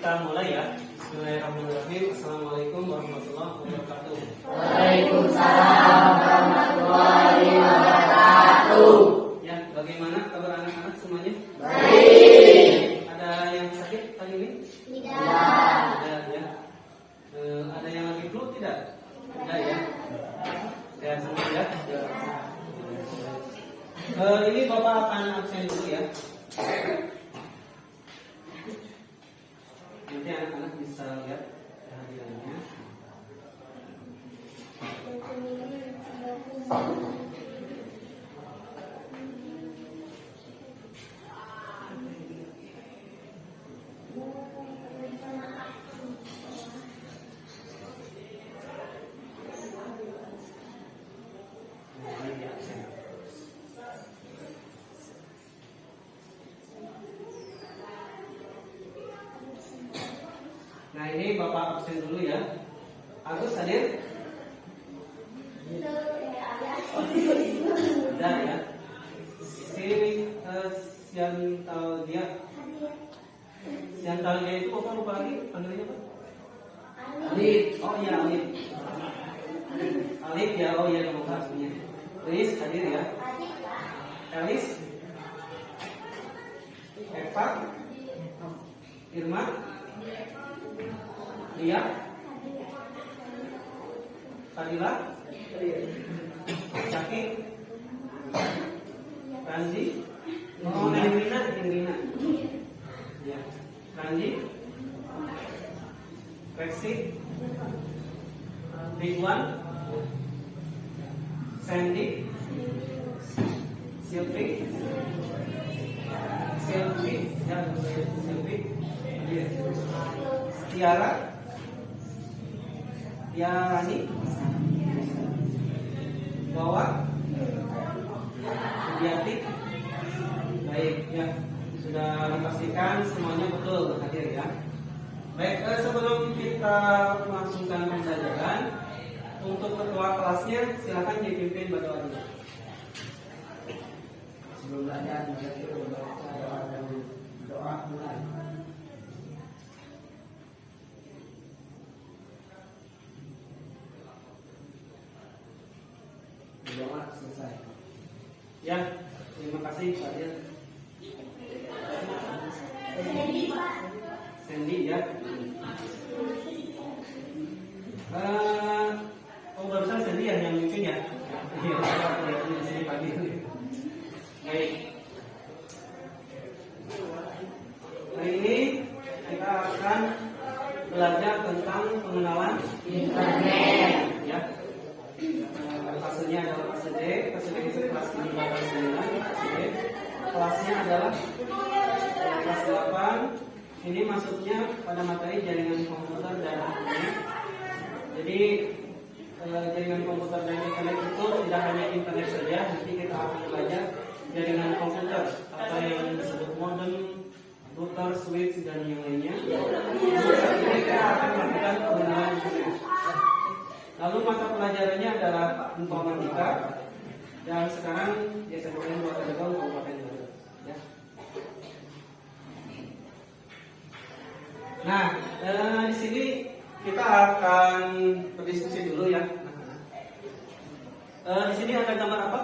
kita mulai ya. Bismillahirrahmanirrahim. Assalamualaikum warahmatullahi wabarakatuh. Waalaikumsalam warahmatullahi wabarakatuh. Ya, bagaimana kabar anak-anak semuanya? Baik. Ada yang sakit kali ini? Tidak. Tidak ya. Ada yang lagi flu tidak? Tidak ya. Sehat semua ya. Ini Bapak akan absen dulu ya. Nanti anak-anak bisa lihat kehadirannya. Nah ini Bapak absen dulu ya. Agus hadir? Ada ya. Siantalia itu Bapak lupa lagi panggilnya apa? Alif. Oh iya Alif. Alif ya, oh iya kamu aslinya. Riz hadir ya. Elis. Eva. Irma. Lia, Fadila, Caki, Ranzi, oh Indrina, ya, Ranzi, Reksi, Ridwan, Sandy, Sylvie, ya, Sylvie, Tiara. Yani, Wawa, Yati, baik ya, sudah dipastikan semuanya betul hadir ya. Baik, sebelum kita melangsungkan pembelajaran, untuk ketua kelasnya silakan dipimpin berdoa dulu. Sebelum belajar, doa mulai. Doa selesai. Ya, terima kasih Pak Dir. Sandy ya. Barusan Sandy yang mimpin ya. Iya, di sini Pak Dir. Baik. Hari ini kita akan belajar tentang pengenalan internet. Ya. Fasenya adalah fase D, fase D itu kelas 5 kelas 9, fase D. Kelasnya adalah kelas 8. Ini masuknya pada materi jaringan komputer dan internet. Jadi jaringan komputer dan internet itu tidak hanya internet saja, nanti kita akan belajar jaringan komputer, apa yang disebut modem, router, switch dan yang lainnya. Jadi kita akan melakukan pengenalan internet. Lalu mata pelajarannya adalah informatika, dan sekarang disebutkan buat kabupaten Garut. Ya. Nah, di sini kita akan berdiskusi dulu ya. Di sini ada gambar apa?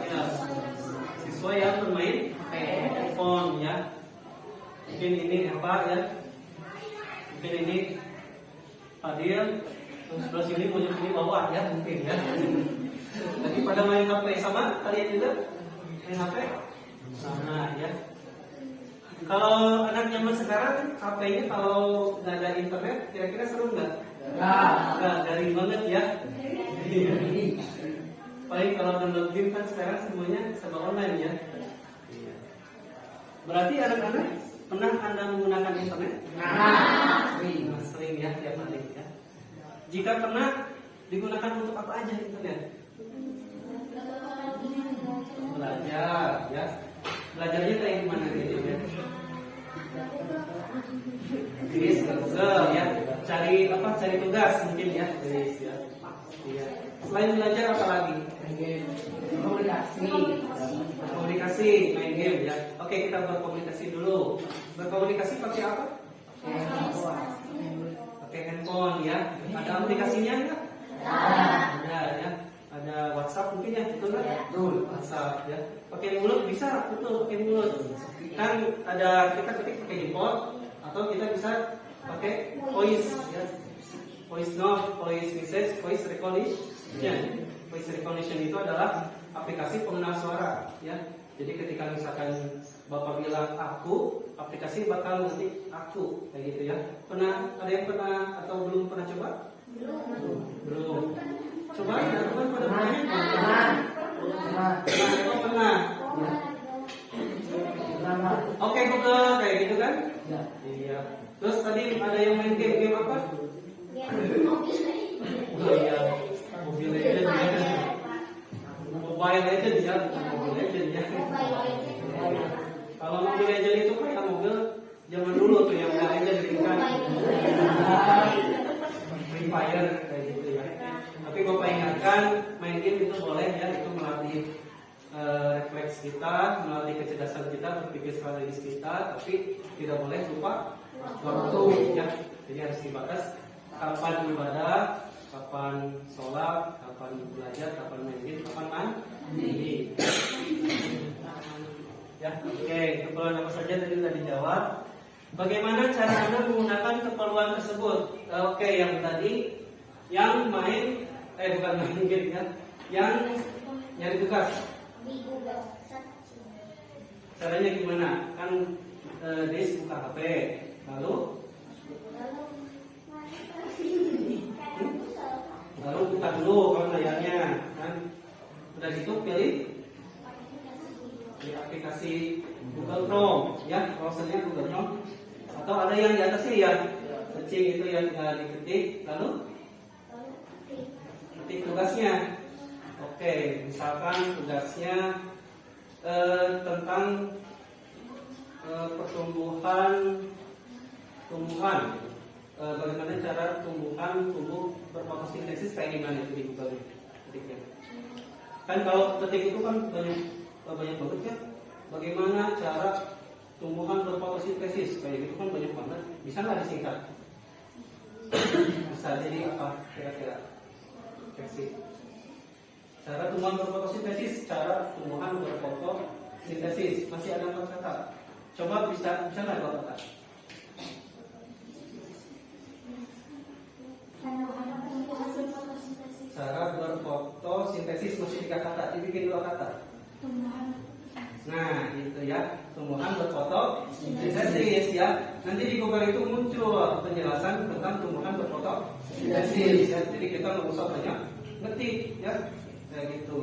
Ya, siswa yang bermain handphone ya. Mungkin ini apa ya? Mungkin ini Fadil, terus sebelah sini pojok sini bawah ya mungkin ya. Tadi pada main HP sama kalian juga main HP sama ya. Kalau anak zaman sekarang HP-nya kalau nggak ada internet kira-kira seru nggak? Nggak, garing banget ya. Paling kalau download game kan sekarang semuanya serba online ya. Berarti anak-anak pernah Anda menggunakan internet? Sering ya, tiap hari ya. Jika pernah, digunakan untuk apa aja internet? Belajar ya. Belajarnya kayak gimana gitu ya? Tulis Google ya. Cari apa? Cari tugas mungkin ya. Tulis ya. Iya. Selain belajar apa lagi? Komunikasi. Komunikasi, main game ya. Oke, kita berkomunikasi dulu. Berkomunikasi pakai apa? Pakai handphone ya. Ada aplikasinya enggak? Ada ya. Ada WhatsApp mungkin ya, betul nggak? Betul. WhatsApp ya. Pakai mulut bisa, betul pakai mulut. Kan ada kita ketik pakai keyboard atau kita bisa pakai voice ya. Voice note, voice message, voice recognition. Voice recognition itu adalah aplikasi pengenal suara ya. Jadi ketika misalkan Bapak bilang aku, aplikasi bakal ngetik aku kayak gitu ya. Ada yang pernah atau belum pernah coba? Belum. Coba teman-teman pada pernah. Oke, Google kayak gitu kan? Iya. Terus tadi ada yang main game apa? Oh iya, Mobile Legends ya. Mobile Legends ya, Mobile Legends ya. Kalau Mobile Legends itu kayak mobil zaman dulu tuh yang Legends gitu kan. Free Fire kayak gitu ya. Tapi Bapak ingatkan, main game itu boleh ya, itu melatih refleks kita, melatih kecerdasan kita, berpikir strategis kita, tapi tidak boleh lupa waktu ya. Jadi harus dibatas kapan ibadah, kapan sholat, kapan belajar, kapan main game, kapan mandi. Ya, oke, keperluan apa saja tadi sudah dijawab. Bagaimana cara Anda menggunakan keperluan tersebut? Oke, yang tadi yang main bukan main game ya, yang nyari tugas. Caranya gimana? Kan Des buka HP, lalu buka dulu kalau layarnya kan, udah gitu pilih di aplikasi Google Chrome ya, browsernya Google Chrome, atau ada yang di atasnya ya, searching itu yang diketik, lalu ketik tugasnya. Oke, misalkan tugasnya tentang pertumbuhan. Bagaimana cara tumbuh berfotosintesis kayak gimana itu di Google ketiknya. Kan kalau ketik itu kan banyak banget ya. Bagaimana cara tumbuhan berfotosintesis kayak gitu kan banyak banget. Bisa nggak disingkat? Bisa. Jadi apa kira-kira? Versi. Cara tumbuhan berfotosintesis, cara tumbuhan berfotosintesis. Masih ada 4 kata. Coba bisa nggak 2 kata? Cara berfotosintesis masih 3 kata, dibikin 2 kata. Nah, itu ya, tumbuhan berfotosintesis ya. Nanti di Google itu muncul penjelasan tentang tumbuhan berfotosintesis. Ya. Jadi kita nggak usah banyak ngetik ya, kayak gitu.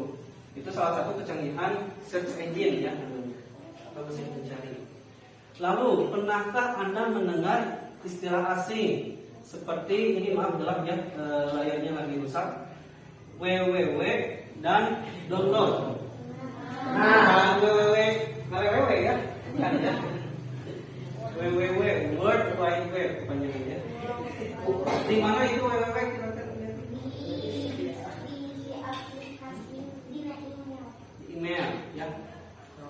Itu salah satu kecanggihan search engine ya, atau mesin pencari. Lalu, pernahkah Anda mendengar istilah asing seperti ini? Maaf gelap ya, layarnya lagi rusak. www dan download. Nah, www ya, kan ya. www World Wide Web panjangnya. Di mana itu www kira-kira? Email ya,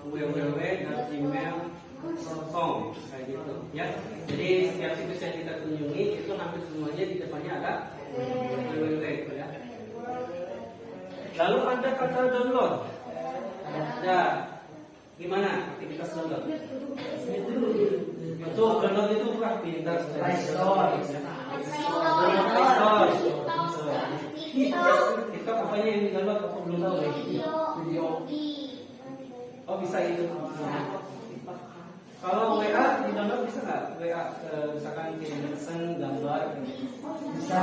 www.gmail.com kayak gitu ya. Jadi setiap situs yang kita kunjungi itu hampir semuanya di depannya ada www ya. Lalu ada kata download. Ada gimana aktivitas download? Itu download itu bukan pintar Play Store. Itu apanya yang download? Aku belum tahu nih. Video. Oh bisa itu. Kalau WA di download bisa nggak? WA misalkan kirim pesan gambar bisa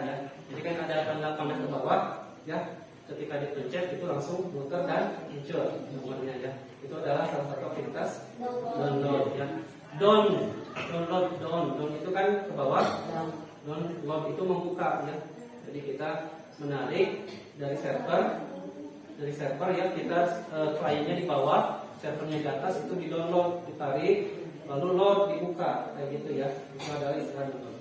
ya. Jadi kan ada tanda panah ke bawah ya. Ketika dipencet itu langsung muter dan muncul nomornya ya. Itu adalah salah satu aktivitas download ya. Download itu kan ke bawah. Download itu membuka ya. Jadi kita menarik dari server ya, kita kliennya di bawah, servernya di atas, itu di download, ditarik, lalu load dibuka kayak gitu ya. Itu adalah istilah download.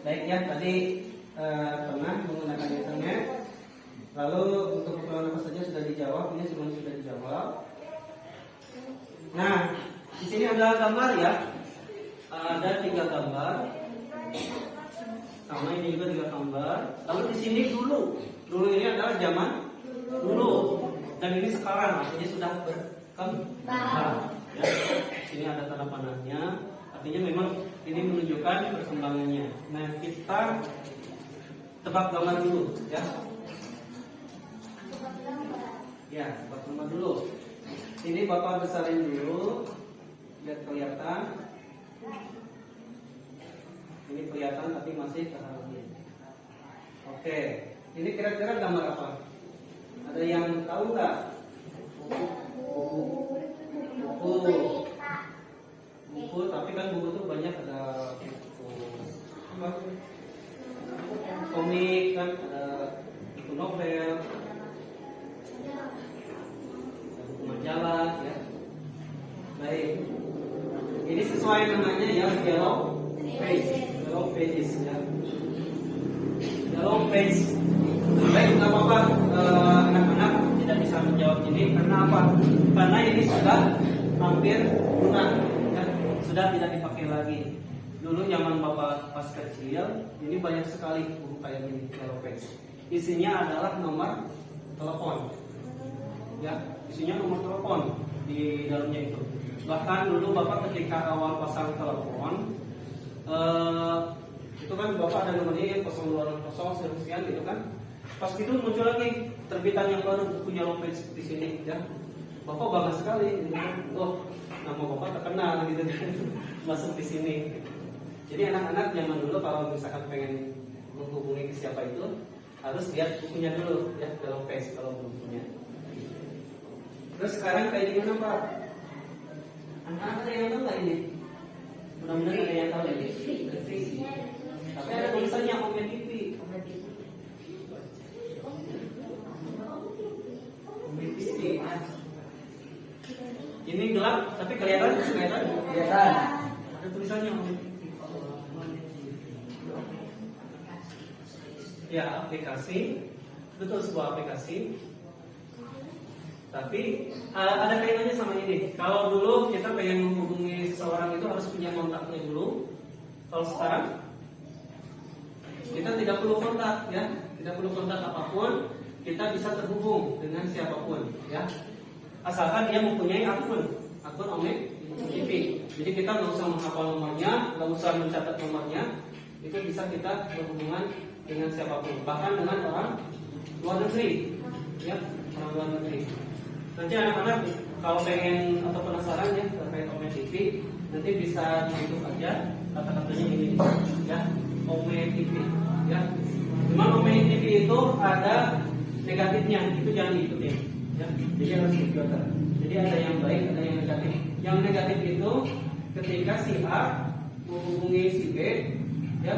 Baik ya, tadi pernah menggunakan internet. Lalu untuk kekurangan apa saja sudah dijawab, ini semua sudah dijawab. Nah, di sini ada gambar ya. Ada 3 gambar. Sama ini juga 3 gambar. Lalu di sini dulu ini adalah zaman dulu. Dan ini sekarang artinya sudah berkembang. Ya. Sini ada tanda panahnya. Artinya memang ini menunjukkan perkembangannya. Nah, kita tebak gambar dulu ya. Ya, tebak gambar dulu. Ini Bapak besarin dulu. Biar kelihatan. Ini kelihatan tapi masih terhalang. Oke, ini kira-kira gambar apa? Ada yang tahu nggak? Buku, tapi kan buku tuh banyak, ada buku apa? Komik kan, ada buku novel, ada buku majalah ya. Baik, ini sesuai namanya ya, yellow pages ya. Yellow page. Baik, nggak apa-apa, anak-anak tidak bisa menjawab ini karena apa? Karena ini sudah hampir punah, ya. Sudah tidak dipakai lagi. Dulu zaman Bapak pas kecil, ini banyak sekali buku kayak gini, yellow page. Isinya adalah nomor telepon, ya. Isinya nomor telepon di dalamnya itu. Bahkan dulu Bapak ketika awal pasang telepon, itu kan Bapak ada nomornya 0200 sekian gitu kan. Pas itu muncul lagi terbitan yang baru, buku yellow page di sini ya. Bapak bangga sekali, oh nama Bapak terkenal gitu kan, masuk di sini. Jadi anak-anak zaman dulu kalau misalkan pengen menghubungi ke siapa itu harus lihat bukunya dulu ya, yellow page kalau belum punya. Terus sekarang kayak gimana Pak? Anak-anak ada yang tahu nggak ini? Mudah-mudahan ada yang tahu ini. Tapi ada tulisannya Ome TV. Ini gelap, tapi kelihatan. Ada tulisannya Ome TV. Ya, aplikasi, betul sebuah aplikasi. Tapi ada kaitannya sama ini. Kalau dulu kita pengen menghubungi seseorang itu harus punya kontaknya dulu. Kalau sekarang kita tidak perlu kontak ya, tidak perlu kontak apapun, kita bisa terhubung dengan siapapun ya. Asalkan dia mempunyai akun Ome TV. Jadi kita nggak usah menghafal nomornya, nggak usah mencatat nomornya, itu bisa kita berhubungan dengan siapapun, bahkan dengan orang luar negeri ya, orang luar negeri. Nanti anak-anak kalau pengen atau penasaran ya terkait Ome TV, nanti bisa dibentuk aja kata-katanya ini ya, Ome TV ya. Cuman Ome TV itu ada negatifnya, itu jangan diikutin ya. Jadi harus difilter. Jadi ada yang baik, ada yang negatif. Yang negatif itu ketika si A menghubungi si B ya,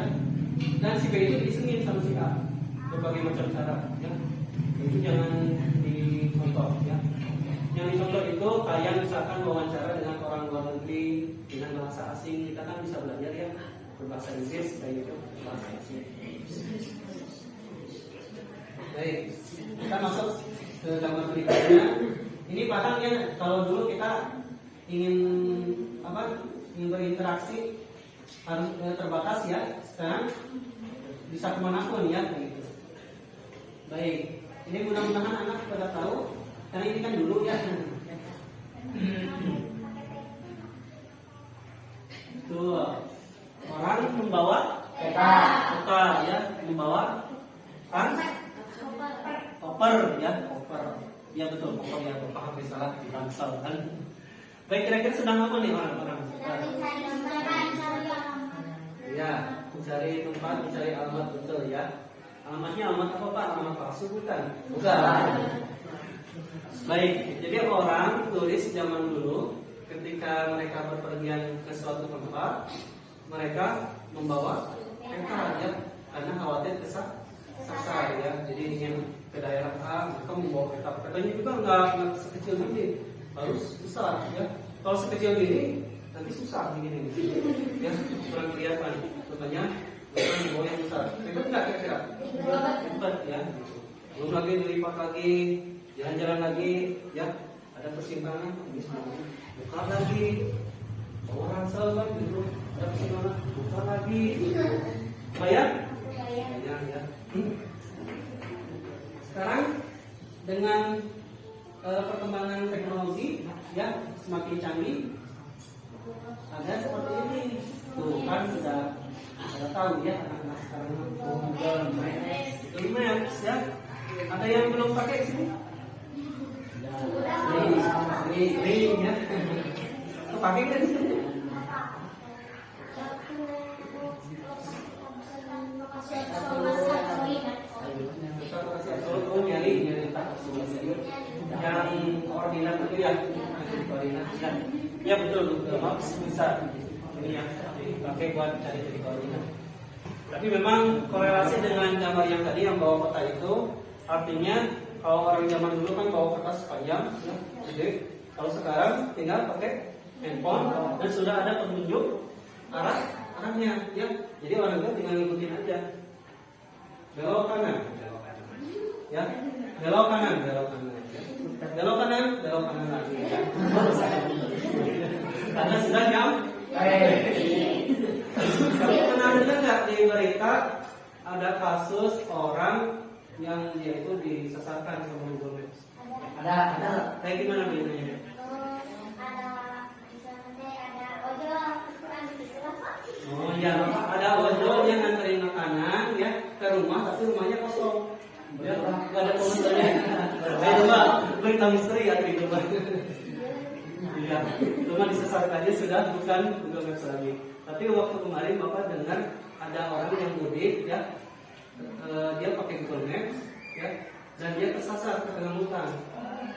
dan si B itu disengin sama si A berbagai macam cara ya. Itu jangan dicontoh ya. Yang dicontoh itu kayak misalkan wawancara dengan orang luar negeri dengan bahasa asing, kita kan bisa belajar ya berbahasa Inggris kayak gitu, bahasa asing. Baik, kita masuk ke gambar berikutnya. Ini padang ya, kalau dulu kita ingin ingin berinteraksi harus terbatas ya. Sekarang bisa kemanapun ya kayak gitu. Baik, ini mudah-mudahan anak pada tahu. Karena ini kan dulu ya. Tuh, orang membawa peta ya, membawa koper ya, koper. Ya betul, koper ya, Bapak hampir salah di Bansal kan. Baik, kira-kira sedang apa nih orang-orang? Ya, mencari tempat, mencari alamat, betul ya. Alamatnya alamat apa Pak? Alamat palsu bukan? Bukan. Baik, jadi orang turis zaman dulu ketika mereka berpergian ke suatu tempat, mereka membawa peta ya, karena khawatir kesasar ya. Jadi ingin ke daerah A, mereka membawa peta. Petanya juga nggak sekecil gini, harus besar ya. Kalau sekecil gini nanti susah begini ya, kurang kelihatan. Makanya mereka membawa lagi, dilipat lagi, jalan-jalan lagi, ya. Ada persimpangan, ini semuanya. Buka lagi, bawa ransel kan gitu. Ada persimpangan, buka lagi. Bayar? Bayar ya. Sekarang dengan perkembangan teknologi, ya semakin canggih, ada seperti ini. Tuh kan sudah tahu ya anak-anak sekarang Google Maps ya. Ada yang belum pakai sini? Ini ya. Pakai kan? Yang koordinat itu ya, koordinat ya. Ya betul, Maps bisa ini ya dipakai buat cari koordinat. Tapi memang korelasi dengan gambar yang tadi yang bawa peta itu, artinya kalau orang zaman dulu kan bawa kertas panjang, ya, jadi kalau sekarang tinggal pakai handphone dan sudah ada petunjuk arahnya, ya. Jadi orang itu tinggal ngikutin aja. Belok kanan, ya. Belok kanan, belok kanan. Belok kanan, belok kanan lagi. Ya. Karena sudah Kamu pernah dengar nggak di berita ada kasus orang yang dia itu disesatkan sama Google Maps? Ada. Kayak gimana beritanya? Oh iya, ada ojol yang nganterin makanan ya ke rumah, tapi rumahnya kosong. Ya, nggak ada pengunjungnya. Coba berita misteri ya itu. Iya, cuma disesatkannya sudah bukan Google Maps lagi. Tapi waktu kemarin Bapak dengar ada orang yang mudik ya, dia pakai Google Maps ya, dan dia tersasar ke tengah hutan.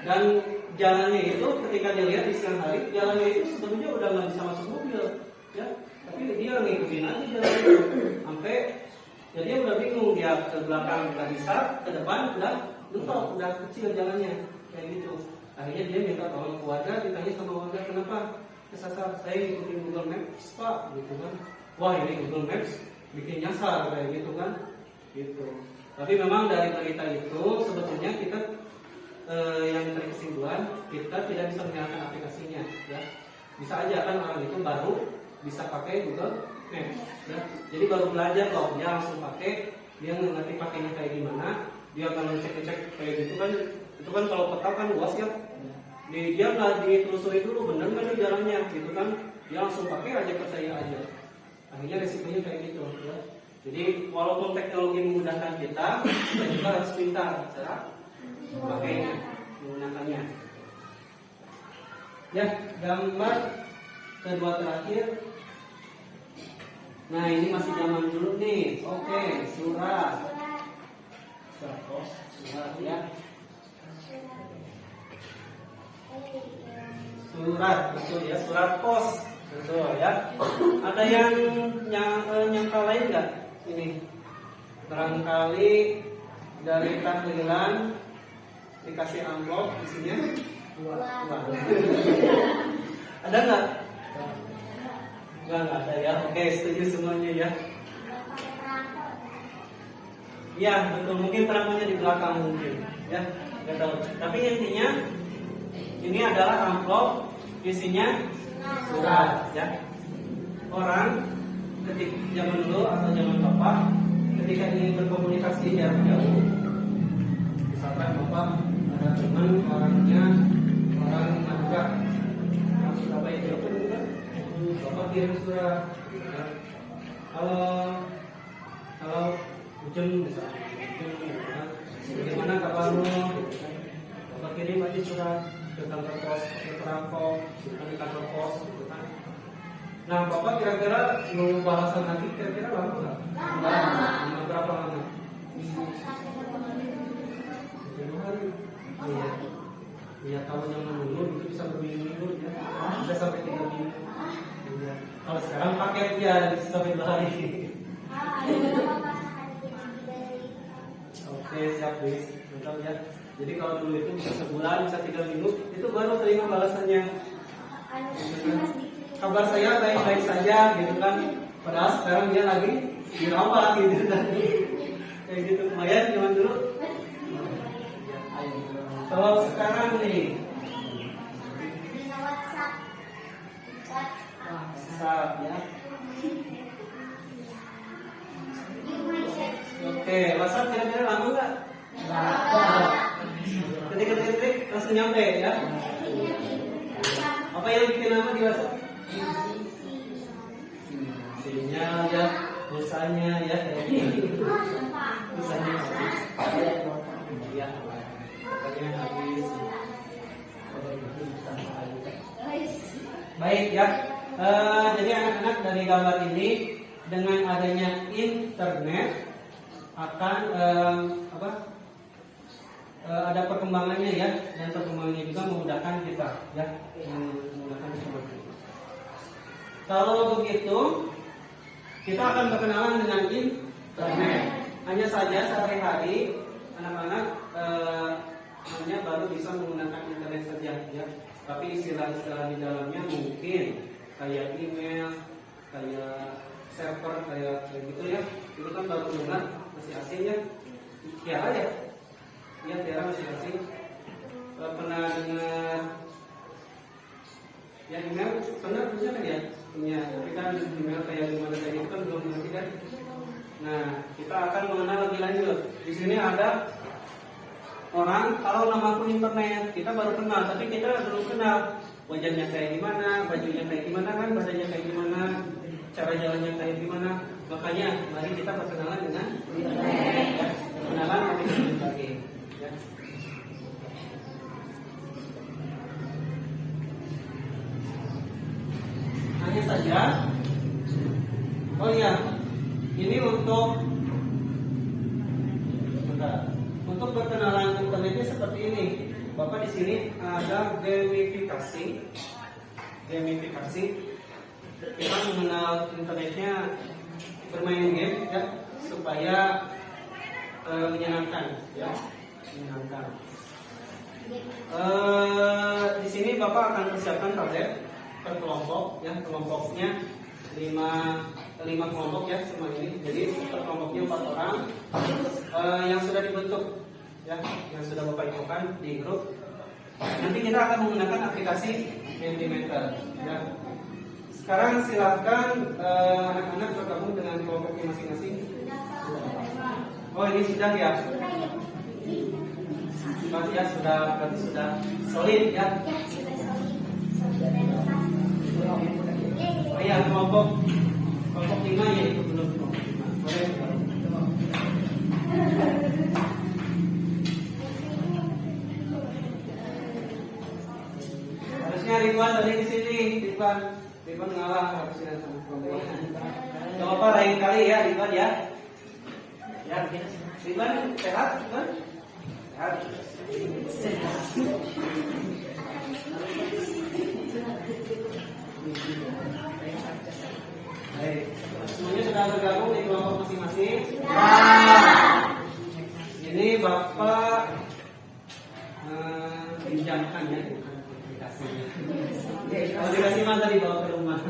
Dan jalannya itu ketika dia lihat di siang hari, jalannya itu sebetulnya udah nggak bisa masuk mobil ya, tapi dia ngikutin aja jalannya sampai ya dia udah bingung, dia ke belakang nggak bisa, ke depan udah mentok, udah kecil jalannya kayak gitu. Akhirnya dia minta tolong ke warga, ditanya sama warga kenapa kesasar, saya ngikutin Google Maps Pak, gitu kan. Wah ini Google Maps bikin nyasar kayak gitu kan, gitu. Tapi memang dari berita itu sebetulnya kita yang terkesimpulan kita tidak bisa menyalakan aplikasinya, ya. Bisa aja kan orang itu baru bisa pakai Google Maps, ya. Jadi baru belajar loh, dia langsung pakai, dia ngerti pakainya kayak gimana, dia akan cek kayak gitu kan. Itu kan kalau peta kan luas ya. Dia nggak ditelusuri dulu bener nggak nih jalannya, gitu kan. Dia langsung pakai aja, percaya aja. Akhirnya resikonya kayak gitu ya. Jadi walaupun teknologi memudahkan kita juga harus pintar cara pakainya, menggunakannya. Ya, gambar kedua terakhir. Nah ini masih zaman dulu nih. Oke, surat ya. Surat, betul ya, surat pos, betul ya. Ada yang nyangka lain nggak? Ini barangkali dari tahlilan dikasih amplop isinya dua. Ada nggak? Nggak ada ya. Oke, setuju semuanya ya. Ya betul, mungkin perangkonya di belakang mungkin ya, nggak tahu. Tapi intinya ini adalah amplop isinya surat ya. Orang ketika zaman dulu atau zaman Bapak ketika ingin berkomunikasi jarak jauh, misalkan Bapak ada teman orangnya orang Madura, orang Surabaya jauh juga, Bapak kirim surat ya. Kalau Ujung misalnya, bagaimana kabarmu? Bapak kirim aja surat ke kantor pos, ke perangkap, di kantor pos, gitu kan. Nah, Bapak kira-kira nunggu balasan lagi, kira-kira lama nggak? Lama. Berapa lama? 7 hari. Iya. Iya, kalau zaman dulu itu bisa berminggu-minggu ya, bisa sampai 3 minggu. Iya. Kalau sekarang paket ya bisa sampai 2 hari. Oke, siap guys, betul ya. Jadi kalau dulu itu bisa sebulan, bisa 3 minggu, itu baru terima balasannya. Kabar saya baik-baik saja, gitu kan. Padahal sekarang dia lagi dirawat, gitu kan. Kayak gitu, lumayan zaman dulu. Kalau sekarang nih, WhatsApp ya. Oke, WhatsApp kira-kira lama nggak? Ketik-ketik langsung nyampe ya. Apa yang bikin lama di WhatsApp? Sinyal ya, pulsanya ya, pulsanya habis. Ya, makanya habis. Baik ya. Jadi anak-anak dari gambar ini dengan adanya internet akan ada perkembangannya ya, dan perkembangannya juga memudahkan kita ya, memudahkan kita. Kalau begitu kita akan berkenalan dengan internet. Hanya saja sehari-hari anak-anak hanya baru bisa menggunakan internet saja ya. Tapi istilah-istilah di dalamnya mungkin kayak email, kayak server, kayak gitu ya. Itu kan baru dengar, masih asing ya. Tiara ya? Ya, Tiara masih asing. Pernah dengar ya email? Pernah punya kan ya? Punya. Tapi kan email kayak gimana tadi itu kan belum ngerti kan? Nah, kita akan mengenal lebih lanjut. Di sini ada orang, kalau nama akun internet kita baru kenal, tapi kita belum kenal wajahnya kayak gimana, bajunya kayak gimana kan, badannya kayak gimana, cara jalannya kayak gimana. Makanya mari kita berkenalan dengan internet. Ya. Kenalan tapi sedikit lagi. Ya. Hanya saja, oh iya, ini untuk berkenalan internetnya seperti ini. Bapak di sini ada gamifikasi. Kita mengenal internetnya bermain game ya, supaya menyenangkan ya, menyenangkan. Di sini Bapak akan persiapkan tablet per kelompok ya, kelompoknya 5 kelompok ya semua ini. Jadi per kelompoknya 4 orang yang sudah dibentuk ya, yang sudah Bapak infokan di grup. Nanti kita akan menggunakan aplikasi Mentimeter ya. Sekarang silakan anak-anak bergabung dengan kelompoknya masing-masing. Oh, ini sudah ya. Berarti ya sudah solid ya. Oh iya, kelompok 5 ya, itu belum kelompok 5. Boleh. Harusnya Ridwan dari di sini, Ridwan ngalah harusnya sama kelompok. Gak apa-apa, lain kali ya Ridwan ya. Ya, Ridwan sehat, Ridwan? Sehat. Baik, semuanya sudah bergabung di kelompok masing-masing. Ini Bapak pinjamkan ya, bukan aplikasinya. Aplikasi mana tadi bawa ke rumah?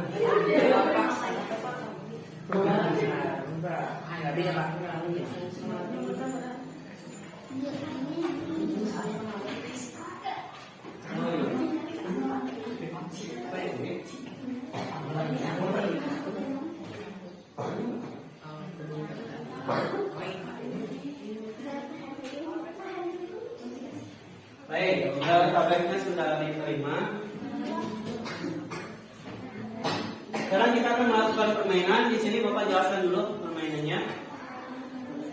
Baik, tabletnya sudah diterima. Sekarang kita akan melakukan permainan. Di sini Bapak jelaskan dulu permainannya.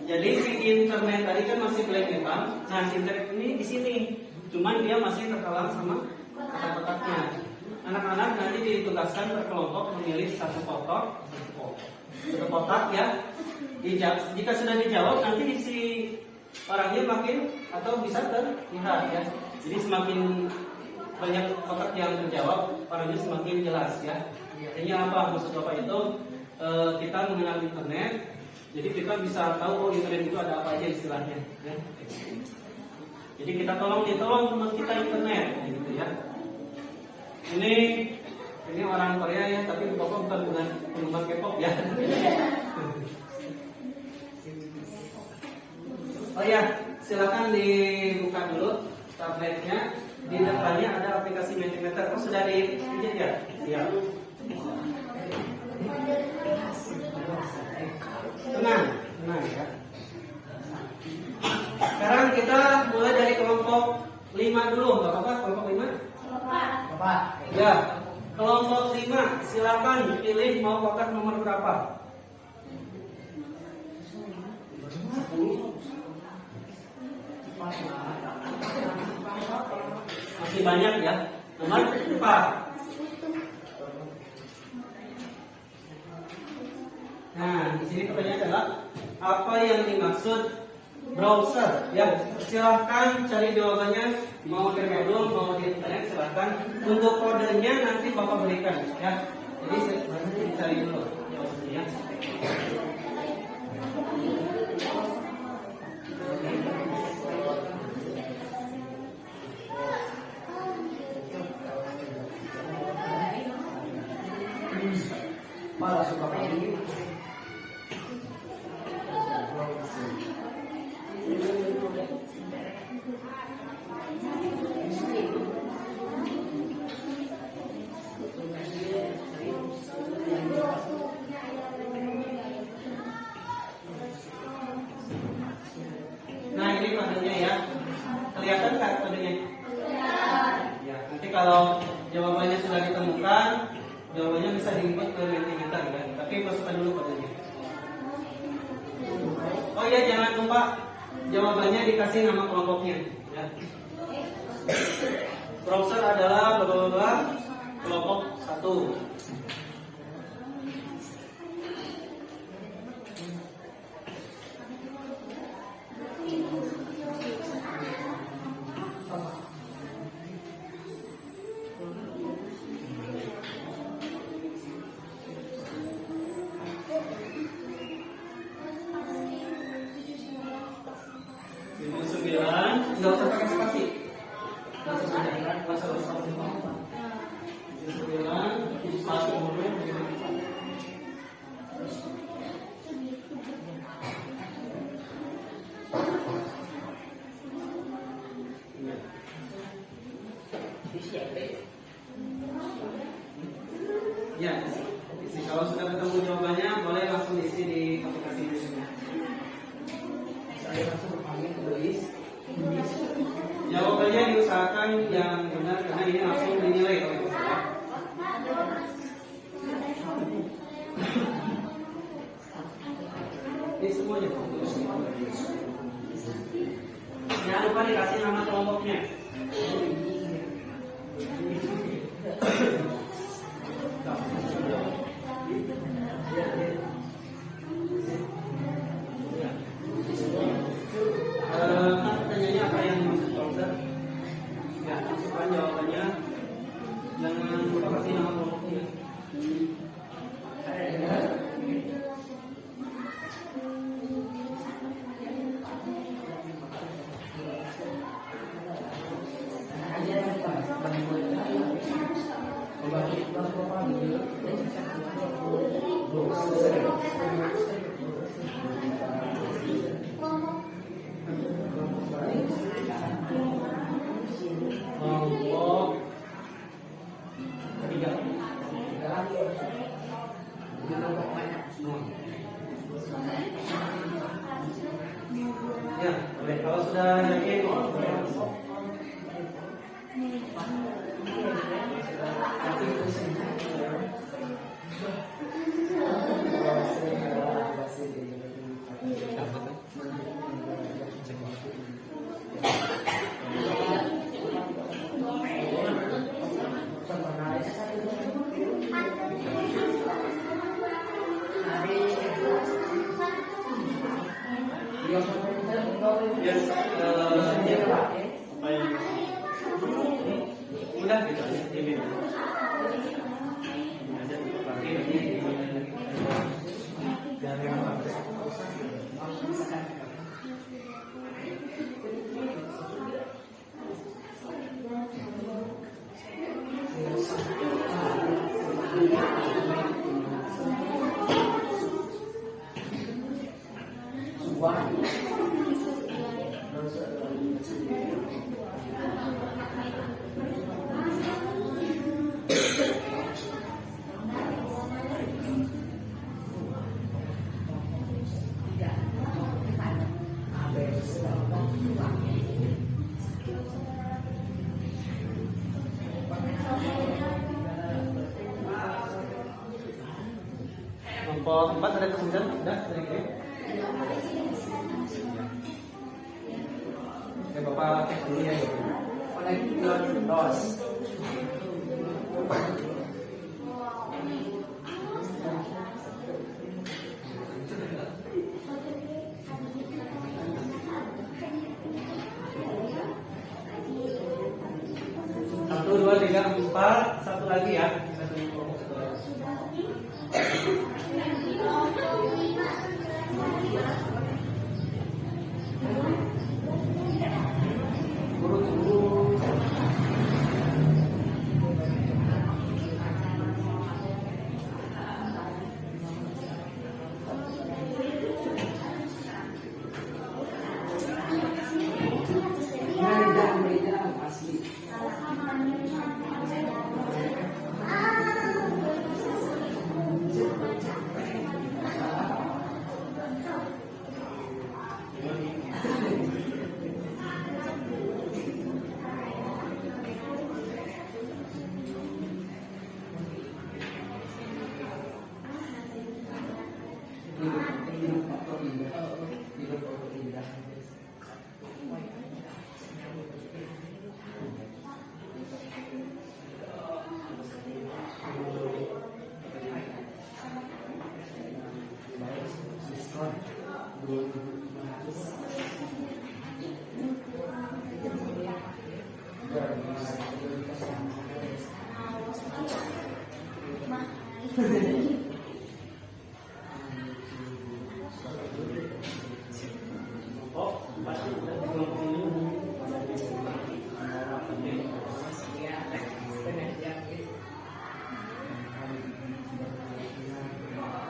Jadi si internet tadi kan masih kelihatan. Nah, si internet ini di sini, cuman dia masih terhalang sama kotak-kotaknya. Anak-anak nanti ditugaskan per kelompok memilih satu kotak ya. Jika sudah dijawab, nanti isi orangnya makin atau bisa terlihat ya. Jadi semakin banyak kotak yang terjawab, orangnya semakin jelas ya. Artinya apa maksud Bapak itu? Kita mengenal internet, jadi kita bisa tahu internet itu ada apa aja istilahnya ya. Jadi kita tolong teman kita internet gitu ya. Ini orang Korea ya, tapi Bapak bukan penggemar K-pop ya. Oh ya, silakan dibuka dulu tabletnya. Di depannya ada aplikasi Mentimeter. Oh, sudah dipijit ya? Iya. Tenang ya. Sekarang kita mulai dari kelompok 5 dulu, nggak apa-apa? Kelompok 5? Bapak. Ya. Kelompok 5, silakan pilih mau kotak nomor berapa? Masih banyak ya. Nomor 4. Nah, di sini pertanyaannya adalah apa yang dimaksud browser? Ya, silahkan cari jawabannya. Mau di Google, mau di internet, silahkan. Untuk kodenya nanti Bapak berikan, ya. Jadi nanti dicari dulu jawabannya. Malah suka kali. Nah, ini kodenya ya. Kelihatan nggak kodenya? Ya, nanti kalau jawabannya sudah ditemukan, jawabannya bisa diinput ke Mentimeter ya. Tapi masukkan dulu kodenya. Oh ya, jangan lupa jawabannya dikasih nama kelompoknya. Ya. Browser adalah kelompok 1. Nggak usah pakai spasi. Nggak usah spasi. 9 spasi dulu. Ya, kalau sudah ketemu jawabannya, boleh langsung diisi di aplikasi ini. Saya langsung panggil tulis. Jawabannya diusahakan yang benar karena ini langsung dinilai oleh saya. Ini semuanya. Jangan lupa dikasih nama kelompoknya. Pertanyaannya apa yang dimaksud browser? Ya, masukkan jawabannya. Jangan lupa kasih nama kelompoknya. Kelompok 3. Ya, baik. Kalau sudah yakin, udah gitu aja. Ini aja pakai ini. Kelompok 4 ada kesulitan? Sudah, dari kirim. Oke, Bapak cek dulu ya. Connect DOS. Satu, dua, tiga, empat, satu lagi ya. Satu lagi. Meja asli. Ini foto indah. Ini foto indah.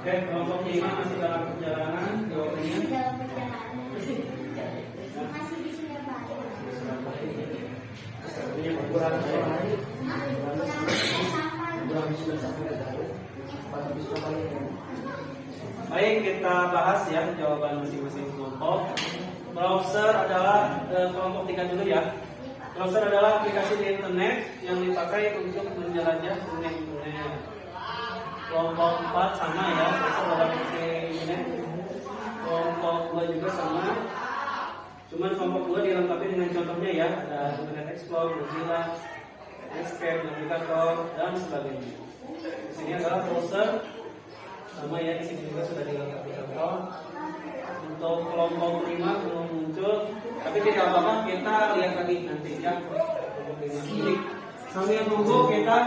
Oke, kelompok 5 masih dalam perjalanan. Jawabannya Dalam perjalanan. Masih di Surabaya. Kurang sekali. Sama. Kurang sudah sampai ke Garut. Pada bisa balik. baik, kita bahas ya jawaban masing-masing kelompok. Browser adalah kelompok 3 dulu ya. Browser adalah aplikasi di internet yang dipakai untuk menjelajah internet. Kelompok 4 sama ya, browser adalah aplikasi internet. Kelompok 2 juga sama. Cuman kelompok 2 dilengkapi dengan contohnya ya, ada Internet Explorer, Mozilla, Netscape, Navigator, dan sebagainya. Di sini adalah browser sama ya, di sini juga sudah dilengkapi contoh. Untuk kelompok 5 belum muncul, tapi tidak apa-apa, kita lihat lagi nanti ya. Kelompok 5. Jadi sambil tunggu kita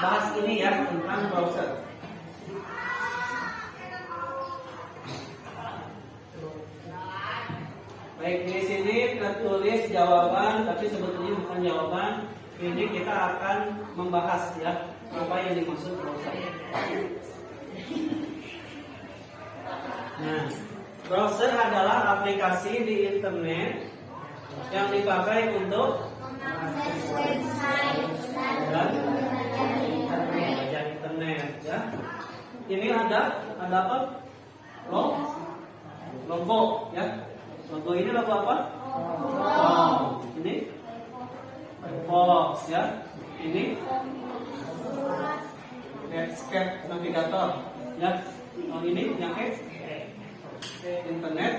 bahas ini ya tentang browser. Baik, di sini tertulis jawaban, tapi sebetulnya bukan jawaban. Ini kita akan membahas ya apa yang dimaksud browser. Nah, browser adalah aplikasi di internet yang dipakai untuk Mengakses website dan belajar internet ya. Ini ada apa? Logo ya. Logo ini logo apa? Ini box ya. Ini Netscape Navigator ya. Ini yang Internet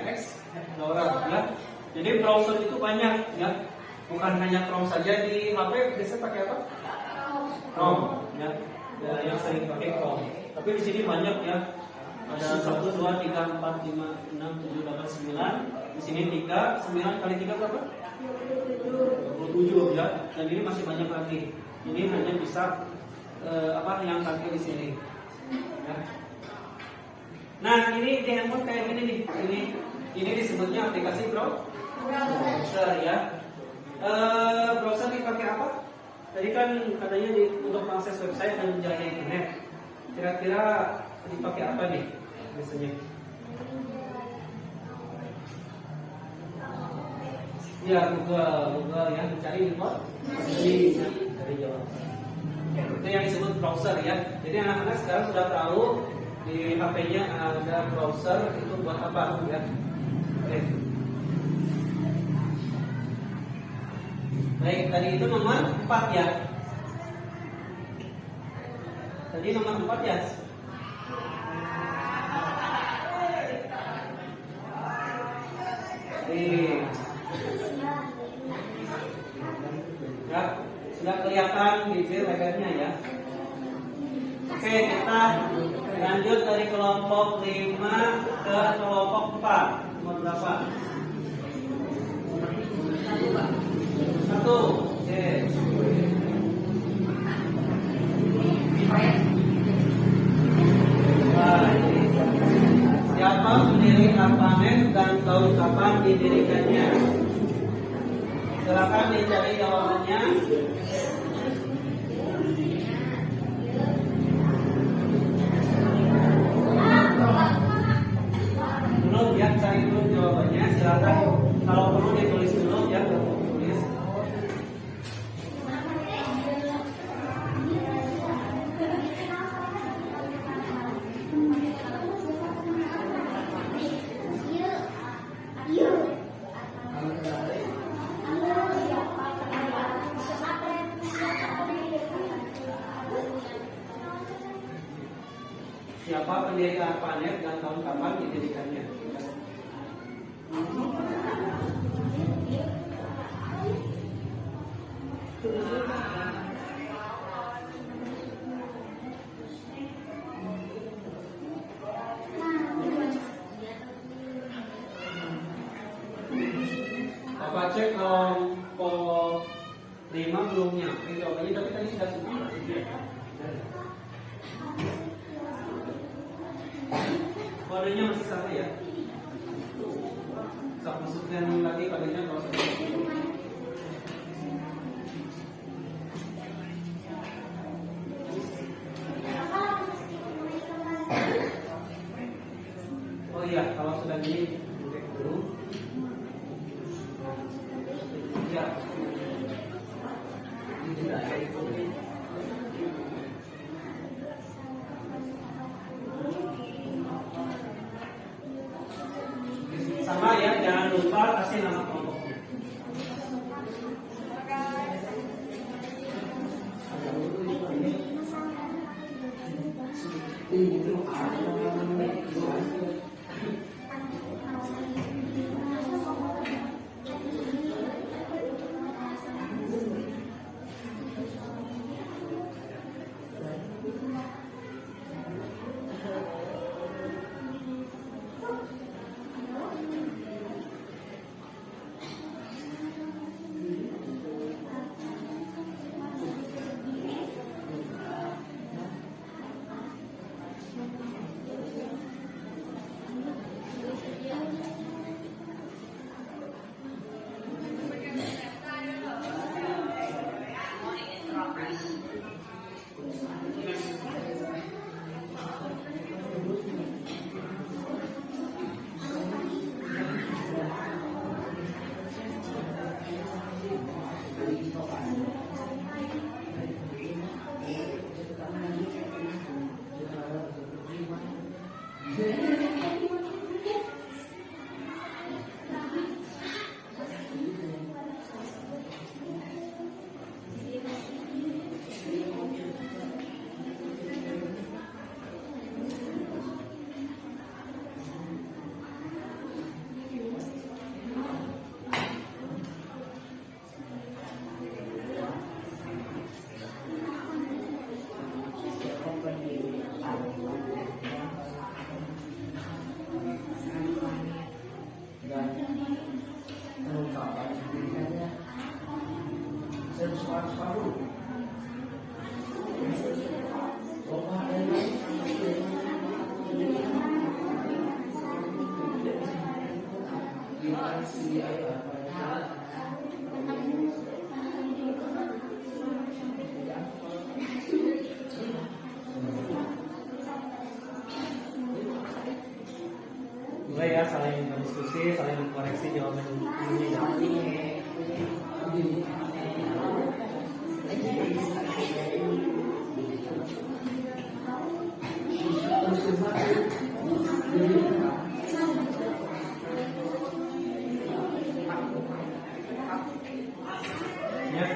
Explorer ya. Jadi browser itu banyak ya. Bukan hanya Chrome saja, di HP biasanya pakai apa? Chrome ya. Yang sering pakai Chrome. Tapi di sini banyak ya. Ada 1, 2, 3, 4, 5, 6, 7, 8, 9. Di sini 3, 9 kali 3 berapa? 27 ya. Dan ini masih banyak lagi. Ini hanya bisa yang pakai di sini. Ya. Nah, ini di handphone kayak gini nih. Ini disebutnya aplikasi browser ya. Browser dipakai apa? Tadi kan katanya untuk mengakses website dan menjelajah internet. Kira-kira dipakai apa nih biasanya? Ya, Google ya, mencari informasi dari jawaban. Itu yang disebut browser ya. Jadi anak-anak sekarang sudah tahu di HP-nya ada browser itu buat apa ya. Oke. Baik, tadi itu nomor 4 ya. Tadi nomor 4 ya. baik. Ya, sudah kelihatan bibir lehernya ya. Oke, kita lanjut dari kelompok 5 ke kelompok 4. Nomor berapa? 1. Oke. Siapa pendiri ARPANET dan tahun kapan didirikannya? Silakan dicari jawabannya. Belum ya, cari dulu jawabannya. Silakan kalau perlu ditulis dulu ya, tulis. Siapa pendiri ARPANET dan tahun kapan didirikannya? Bapak cek kelompok 5 belum nyampe jawabannya, tapi tadi sudah semua. Kodenya masih sama ya? Saya masukkan lagi kodenya kalau seperti itu. Oh iya, kalau sudah gini cek dulu. Ya. Sama ya, jangan lupa kasih nama kelompoknya. Mulai ya, saling berdiskusi, saling koreksi jawaban ini. Ya.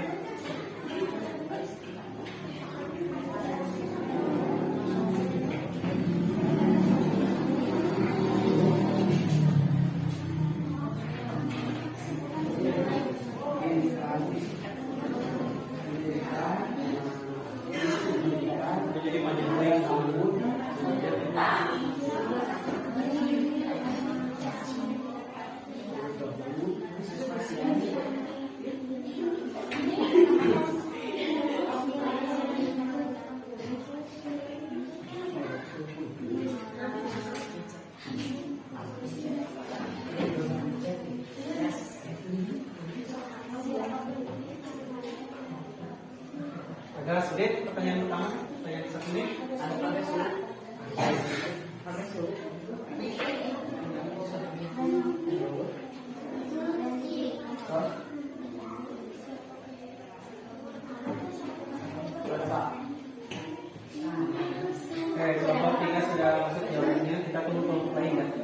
kita ketemu kelompok lain kan?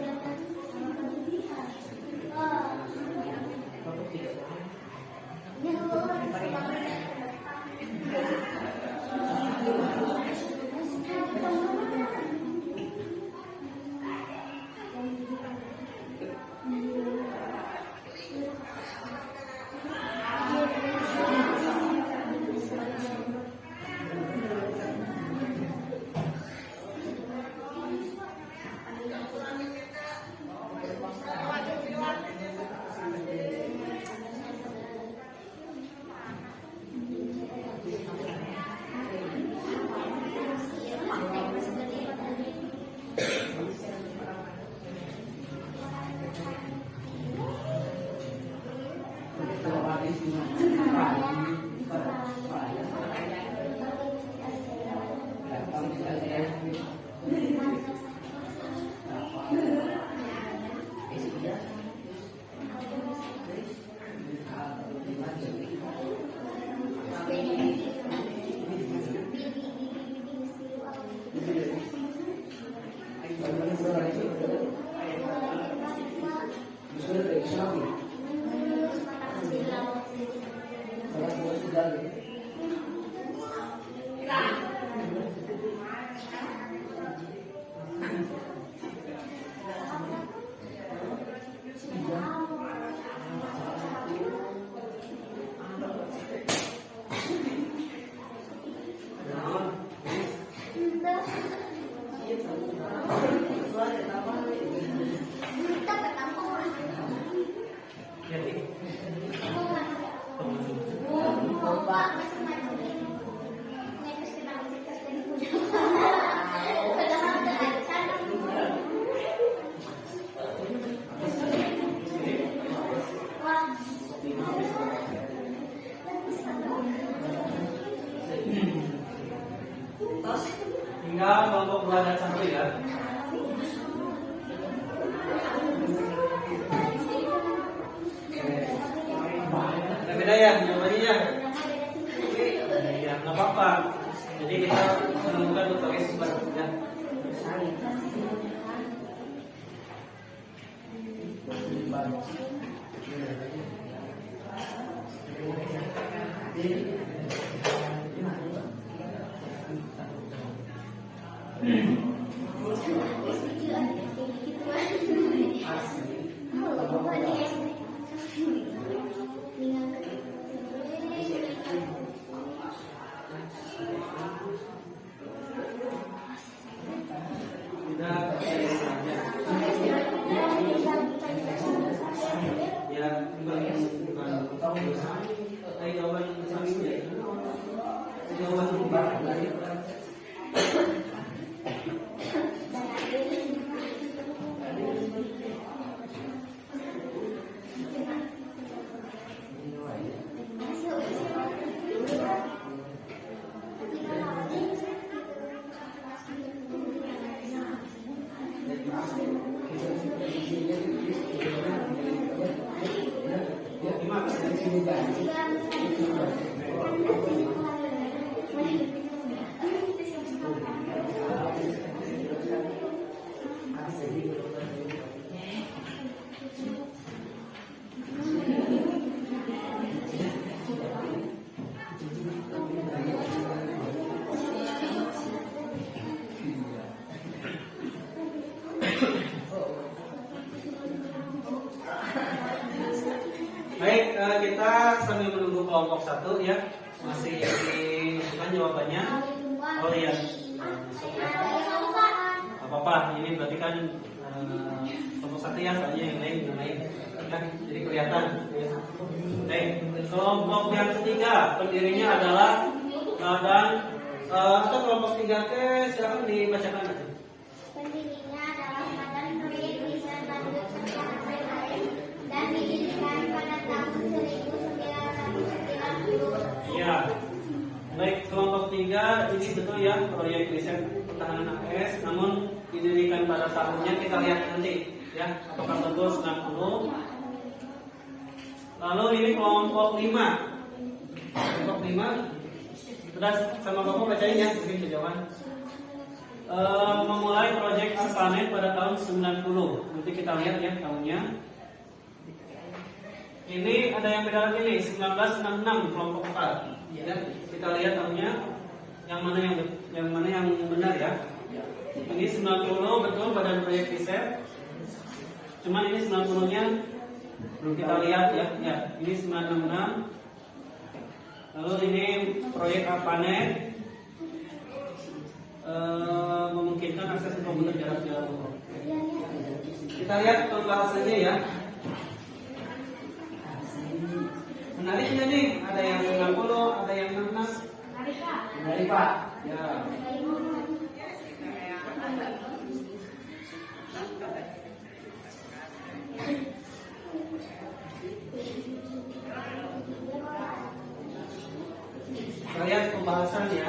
Kelompok 3. Tinggal kelompok 2 dan 1 ya. Ada beda ya jawabannya ya? Ya, nggak apa-apa. Jadi kita menemukan berbagai sumber ya. Baik, kita sambil menunggu kelompok 1 ya, masih dimasukkan jawabannya. Oh iya, apa-apa, ini berarti kan kelompok 1 ya, soalnya yang lain ya, jadi kelihatan ya. Baik, kelompok yang ketiga pendirinya adalah dan atau kelompok 3 silakan dibacakan aja. Pendirinya adalah Badan Proyek Riset Bandung Serta dan didirikan pada tahun 1990. Ya, baik, kelompok 3 ini betul ya, proyek riset pertahanan AS, namun didirikan pada tahunnya kita lihat nanti ya, apakah betul 90. Lalu ini kelompok 5. Kelompok 5 sudah sama Bapak bacain ya, mungkin kejauhan. memulai proyek ARPANET pada tahun 90. Nanti kita lihat ya tahunnya. Ini ada yang beda lagi nih, 1966 kelompok 4. Ya, kita lihat tahunnya yang mana yang benar ya. Ini 90 betul badan proyek riset. Cuman ini 90-nya belum kita lihat ya. Ya, ini 966. Lalu ini proyek ARPANET memungkinkan akses komputer jarak jauh. Kita lihat pembahasannya ya. Menariknya nih, ada yang 90, ada yang 66. Menarik Pak. Ya. Kita lihat pembahasannya.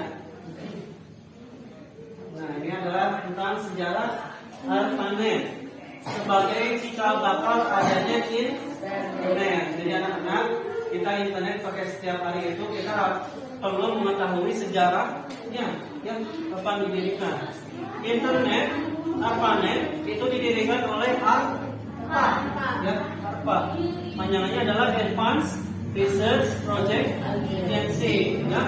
Nah, ini adalah tentang sejarah ARPANET sebagai cikal bakal adanya internet. Jadi anak-anak, kita internet pakai setiap hari itu kita perlu mengetahui sejarahnya yang kapan didirikan. Internet ARPANET itu didirikan oleh ARPA. Ya, ARPA. Panjangannya adalah Advanced Research Project Agency. Ya.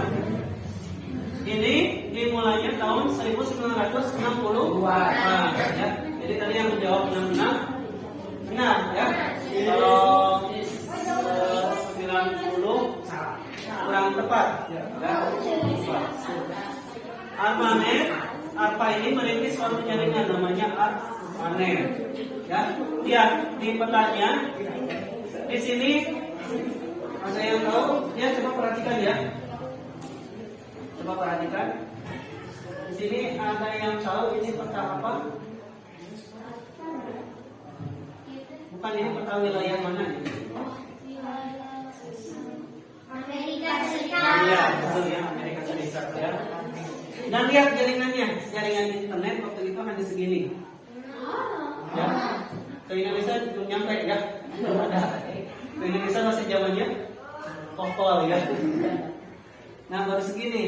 Ini dimulainya tahun 1960. Nah, ya. Jadi tadi yang menjawab benar ya. Kalau 90 kurang tepat. Ya. ARPA ini merintis suatu jaringan namanya ARPANET. Ya, lihat di petanya. Di sini ada yang tahu? Ya, coba perhatikan ya. Coba perhatikan. Di sini ada yang tahu ini peta apa? Bukan, ini peta wilayah mana? Amerika Serikat. Iya, betul ya, Amerika Serikat ya. Dan lihat jaringannya, jaringan internet waktu itu hanya segini. Ya, ke Indonesia belum nyampe ya, belum ada. Ke Indonesia masih zamannya kopol ya. Nah, baru segini.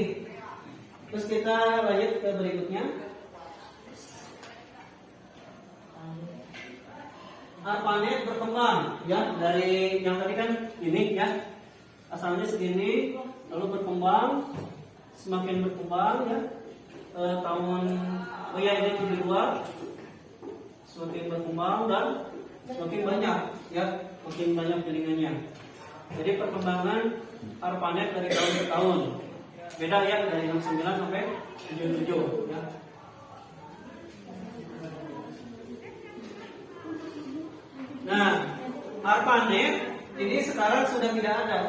Terus kita lanjut ke berikutnya. ARPANET berkembang ya dari yang tadi kan ini ya, asalnya segini, lalu berkembang, semakin berkembang ya. Tahun ini 72 semakin berkembang dan semakin banyak ya, makin banyak jaringannya. Jadi perkembangan ARPANET dari tahun ke tahun beda ya, dari 69 sampai 77 ya. Nah, ARPANET ini sekarang sudah tidak ada,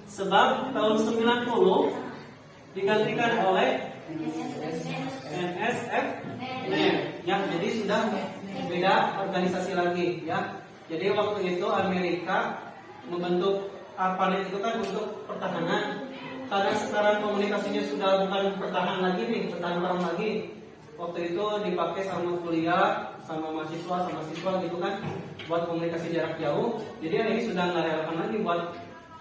sebab tahun 90 digantikan oleh NSF-NET ya, jadi sudah beda organisasi lagi ya. Jadi waktu itu Amerika membentuk ARPANET itu kan untuk pertahanan. Karena sekarang komunikasinya sudah bukan pertahanan lagi nih, pertahanan perang lagi. Waktu itu dipakai sama kuliah, sama mahasiswa, sama siswa gitu kan, buat komunikasi jarak jauh. Jadi ini sudah nggak relevan lagi buat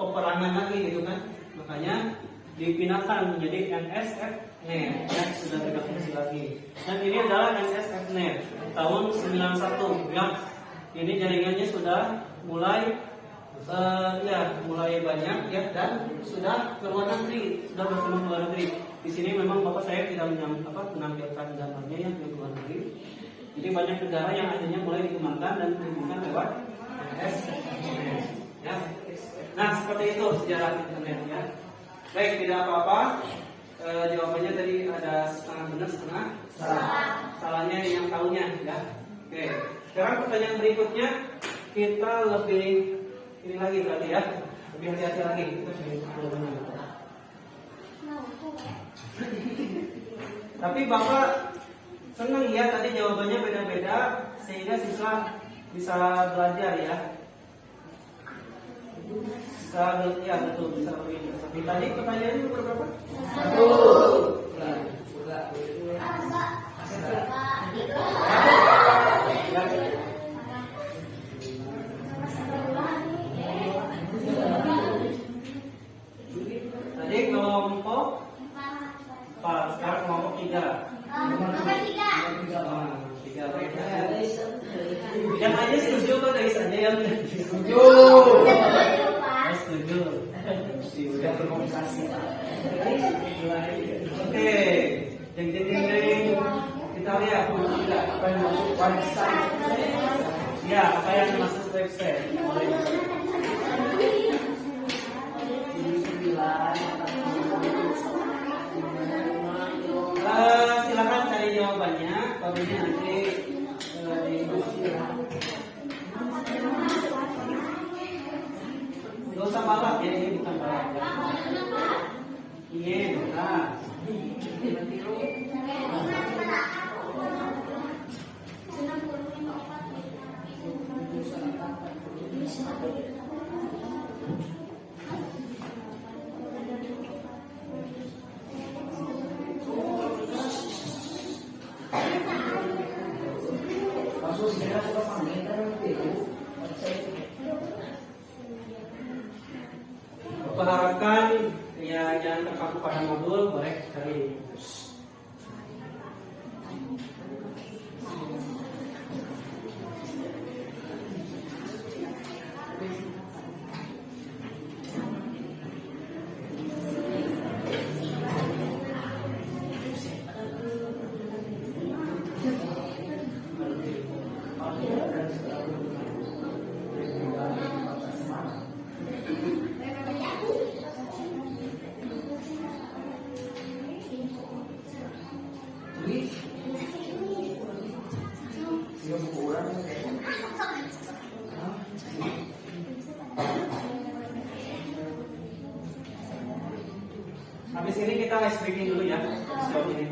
peperangan lagi gitu kan. Makanya dipindahkan menjadi NSF-NET ya, sudah tidak fungsi lagi. Dan ini adalah NSF-NET tahun 91 ya. Ini jaringannya sudah mulai mulai banyak ya, dan sudah ke luar negeri, sudah berkembang ke luar negeri. Di sini memang Bapak saya tidak menampilkan gambarnya yang ke luar negeri. Jadi banyak negara yang akhirnya mulai dikembangkan dan dikembangkan lewat NSF-NET ya. Nah, seperti itu sejarah internet ya. Baik, tidak apa-apa. Jawabannya tadi ada setengah benar, setengah salah. Salahnya yang tahunya ya. Oke. Sekarang pertanyaan berikutnya kita lebih ini lagi berarti ya, lebih hati-hati lagi. Tapi Bapak senang ya tadi jawabannya beda-beda sehingga siswa bisa belajar ya. Ya betul, bisa lebih. Tadi pertanyaannya nomor berapa? 1. Tadi kelompok 4, sekarang kelompok 3. diam. Setuju. Setuju, Pak. Setuju. Sudah berkomunikasi. Oke. Jeng jeng jeng jeng. Kita lihat tidak apa yang masuk website. Ya, apa yang masuk website? Silakan cari jawabannya. Apabila nanti Gak usah balap ya, ini bukan balap. Iya, bukan. Langsung segera kita panggil Harapkan ya jangan terpaku pada modul, boleh cari. Habis ini kita ice breaking dulu ya. Stop ini.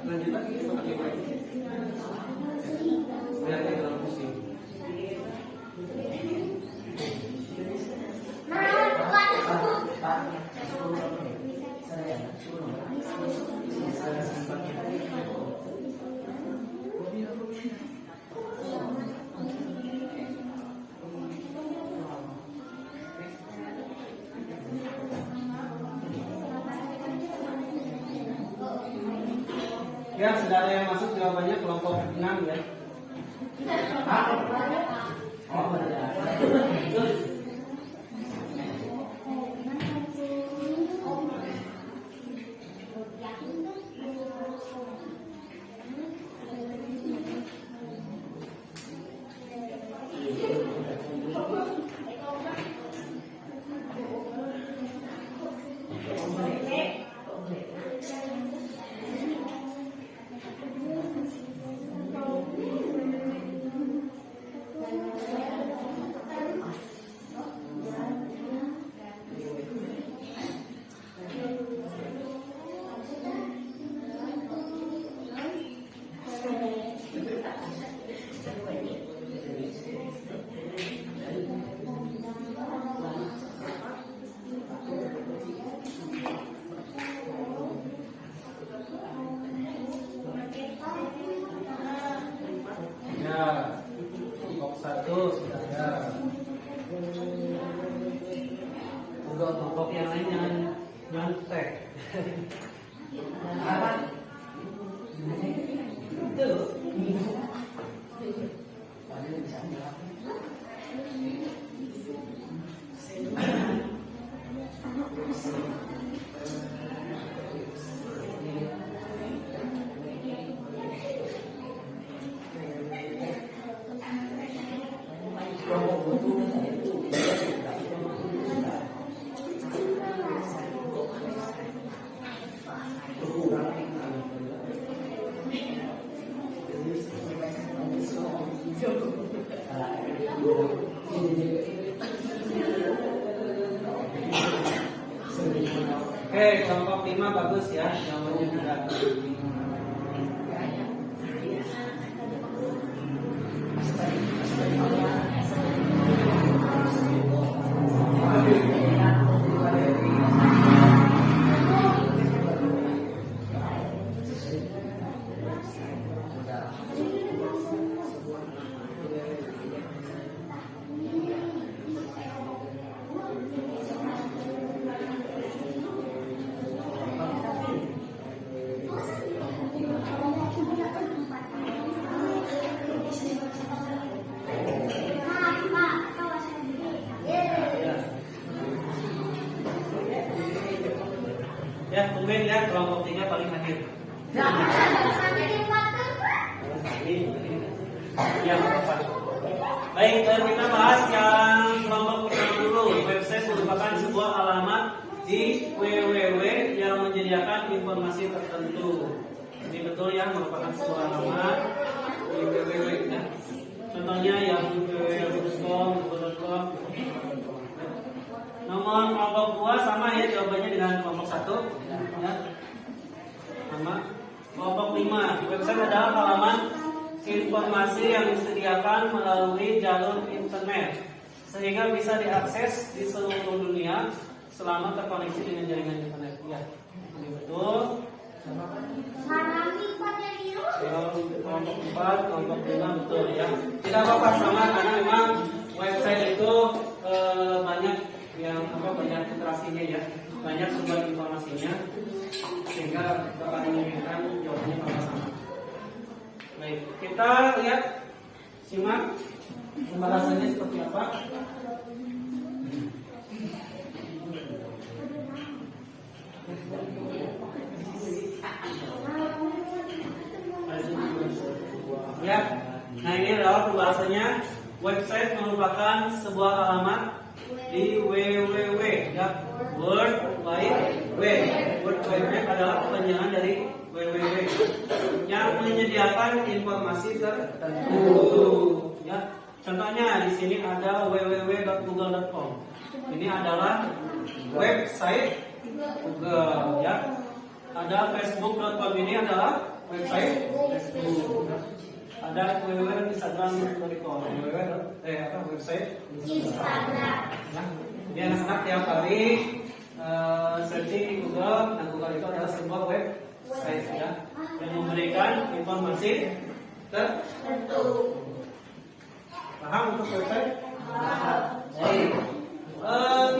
Lanjut lagi kita pakai mic. Biar kita dalam pusing. Ya, sudah ada yang masuk jawabannya kelompok 6 ya. Oh, benar. Kelompok 1 sudah ada. Untuk kelompok yang lain jangan nyontek. Apa? Itu. Oke, kelompok 5 bagus ya, jawabannya tidak. tungguin ya kelompok 3 paling akhir. Sampai dimakan. Ya, apa? Baik, kita bahas yang kelompok pertama dulu. Website merupakan sebuah alamat di www yang menyediakan informasi tertentu. Ini betul ya, merupakan sebuah alamat di www ya. Contohnya yang www.com, google.com. Nomor kelompok 2 sama ya jawabannya dengan kelompok 1 ya. Sama. Kelompok 5, website adalah halaman informasi yang disediakan melalui jalur internet sehingga bisa diakses di seluruh dunia selama terkoneksi dengan jaringan internet. Ya, ini betul. Kelompok 4, kelompok 5 betul ya. Tidak apa-apa sama karena memang website itu banyak yang banyak literasinya ya, banyak sumber informasinya sehingga bakal memungkinkan jawabannya sama-sama. Baik, kita lihat simak pembahasannya seperti apa. Ya, nah ini adalah pembahasannya. Website merupakan sebuah alamat di www ya, World Wide Web. World Wide Web adalah kepanjangan dari www yang menyediakan informasi tertentu ya. Contohnya di sini ada www.google.com. Ini adalah website Google ya. Ada facebook.com, ini adalah website Facebook. Ada www.instagram.com, website Instagram. Ini anak-anak tiap kali searching di Google, dan Google itu adalah sebuah website ya, yang memberikan informasi tertentu. Paham untuk website? Baik.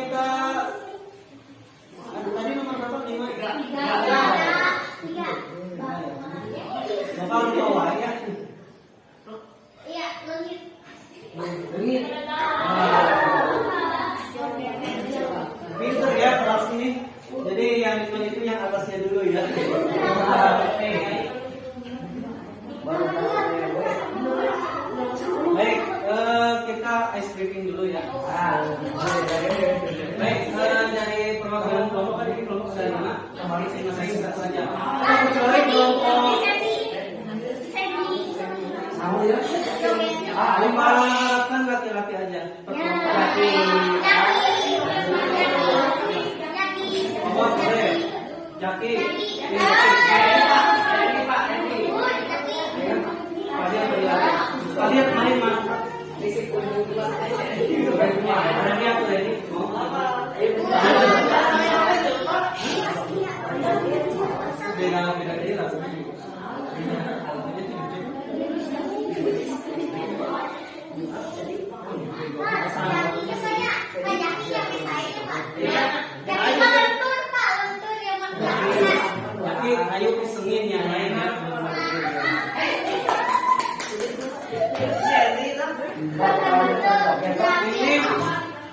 Kita tadi nomor berapa? 5 ya? 3. Bakal di bawah ya. Iya, langit. Langit. Pintar ya kelas ini. Jadi yang itu yang atasnya dulu ya. Baik, kita ice breaking dulu ya. Baik, dari perwakilan kelompok tadi kelompok dari mana? Kembali saya singkat saja. Kecuali kelompok sama ya. Kan laki-laki aja. Laki. Oh, boleh. Jaki. Kalian main mana? Ada aku ini. Beda jelas. Ayo kesengin yang lain ya.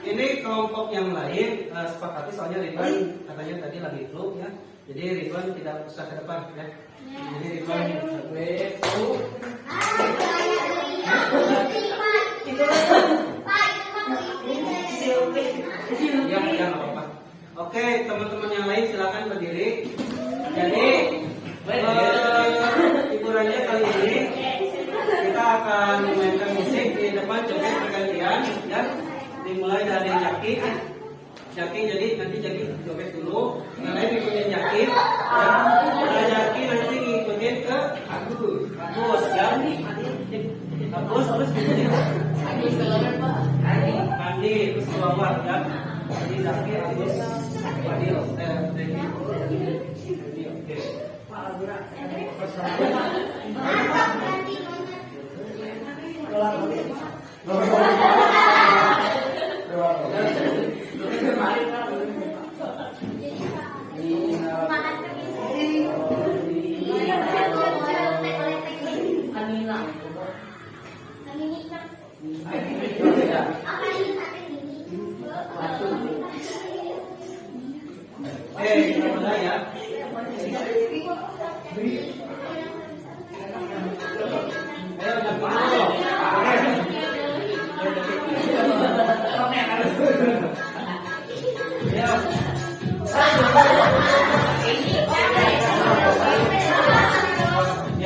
Ini kelompok yang lain sepakati soalnya Ridwan katanya tadi lagi flu ya. Jadi Ridwan tidak usah ke depan ya. Jadi Ridwan ya nggak apa-apa. Oke, teman-teman yang lain silakan berdiri. Jadi hiburannya kali ini kita akan memainkan musik di depan joget pergantian ya. Dimulai dari Jaki jadi nanti Jaki joget dulu, yang lain ikutin Jaki ya. Jaki nanti ngikutin ke Agus ya. Agus terus ikutin Kandi terus ke bawah ya. Jadi Jaki Agus Fadil kita mulai ya.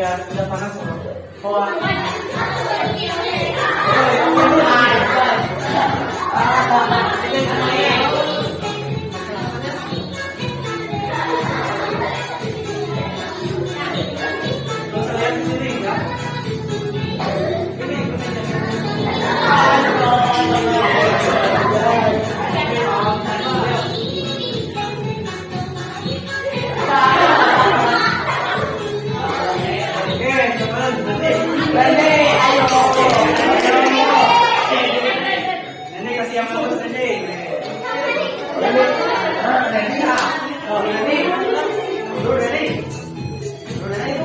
udah panas belum? Oh, Nenek kasih yang bagus nenek. Oh, nenek. Dulu nenek. Dulu nenek.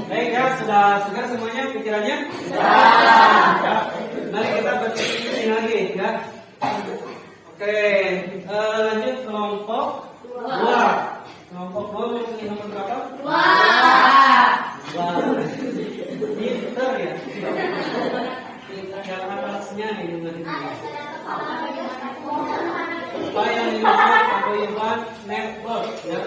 Baik ya, sudah semuanya pikirannya? Ya. Mari kita berdiskusi lagi ya. Oke, lanjut kelompok 2. Kelompok 2 memiliki nomor berapa? 2. Pinter ya. Cara atasnya nih dengan ini. Apa yang dimaksud paguyuban network ya?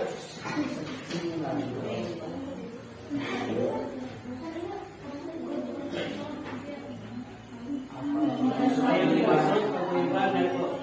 Apa yang dimaksud paguyuban network?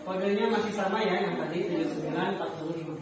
Kodenya masih sama ya yang tadi 7945.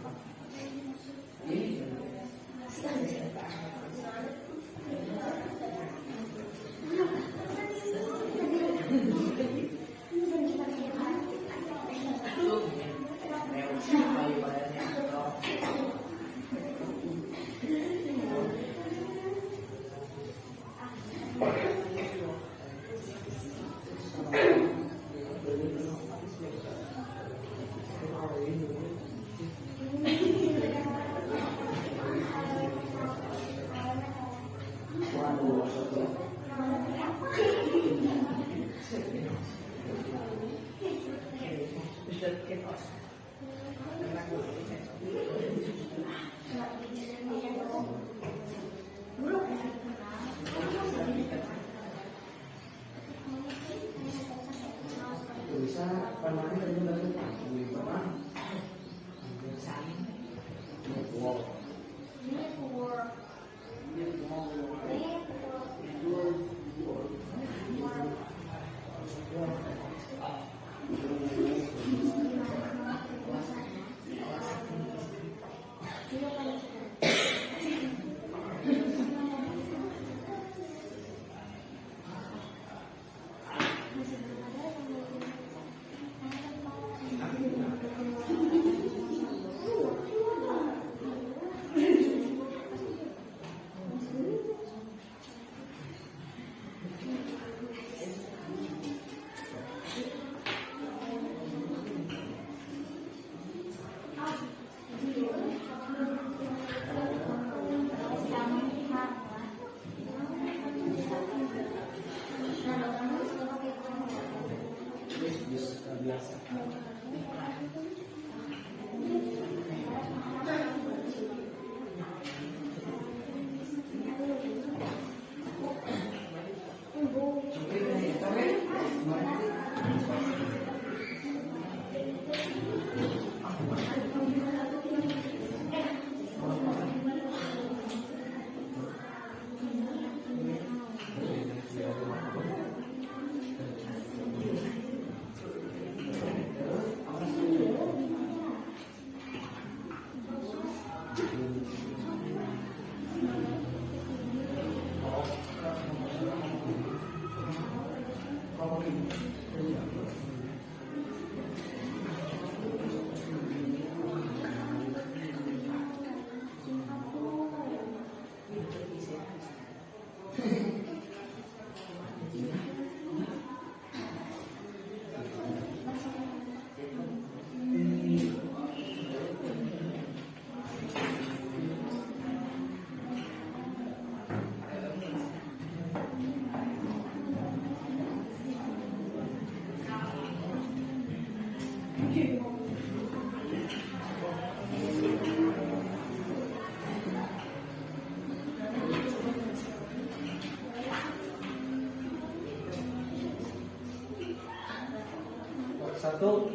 Satu,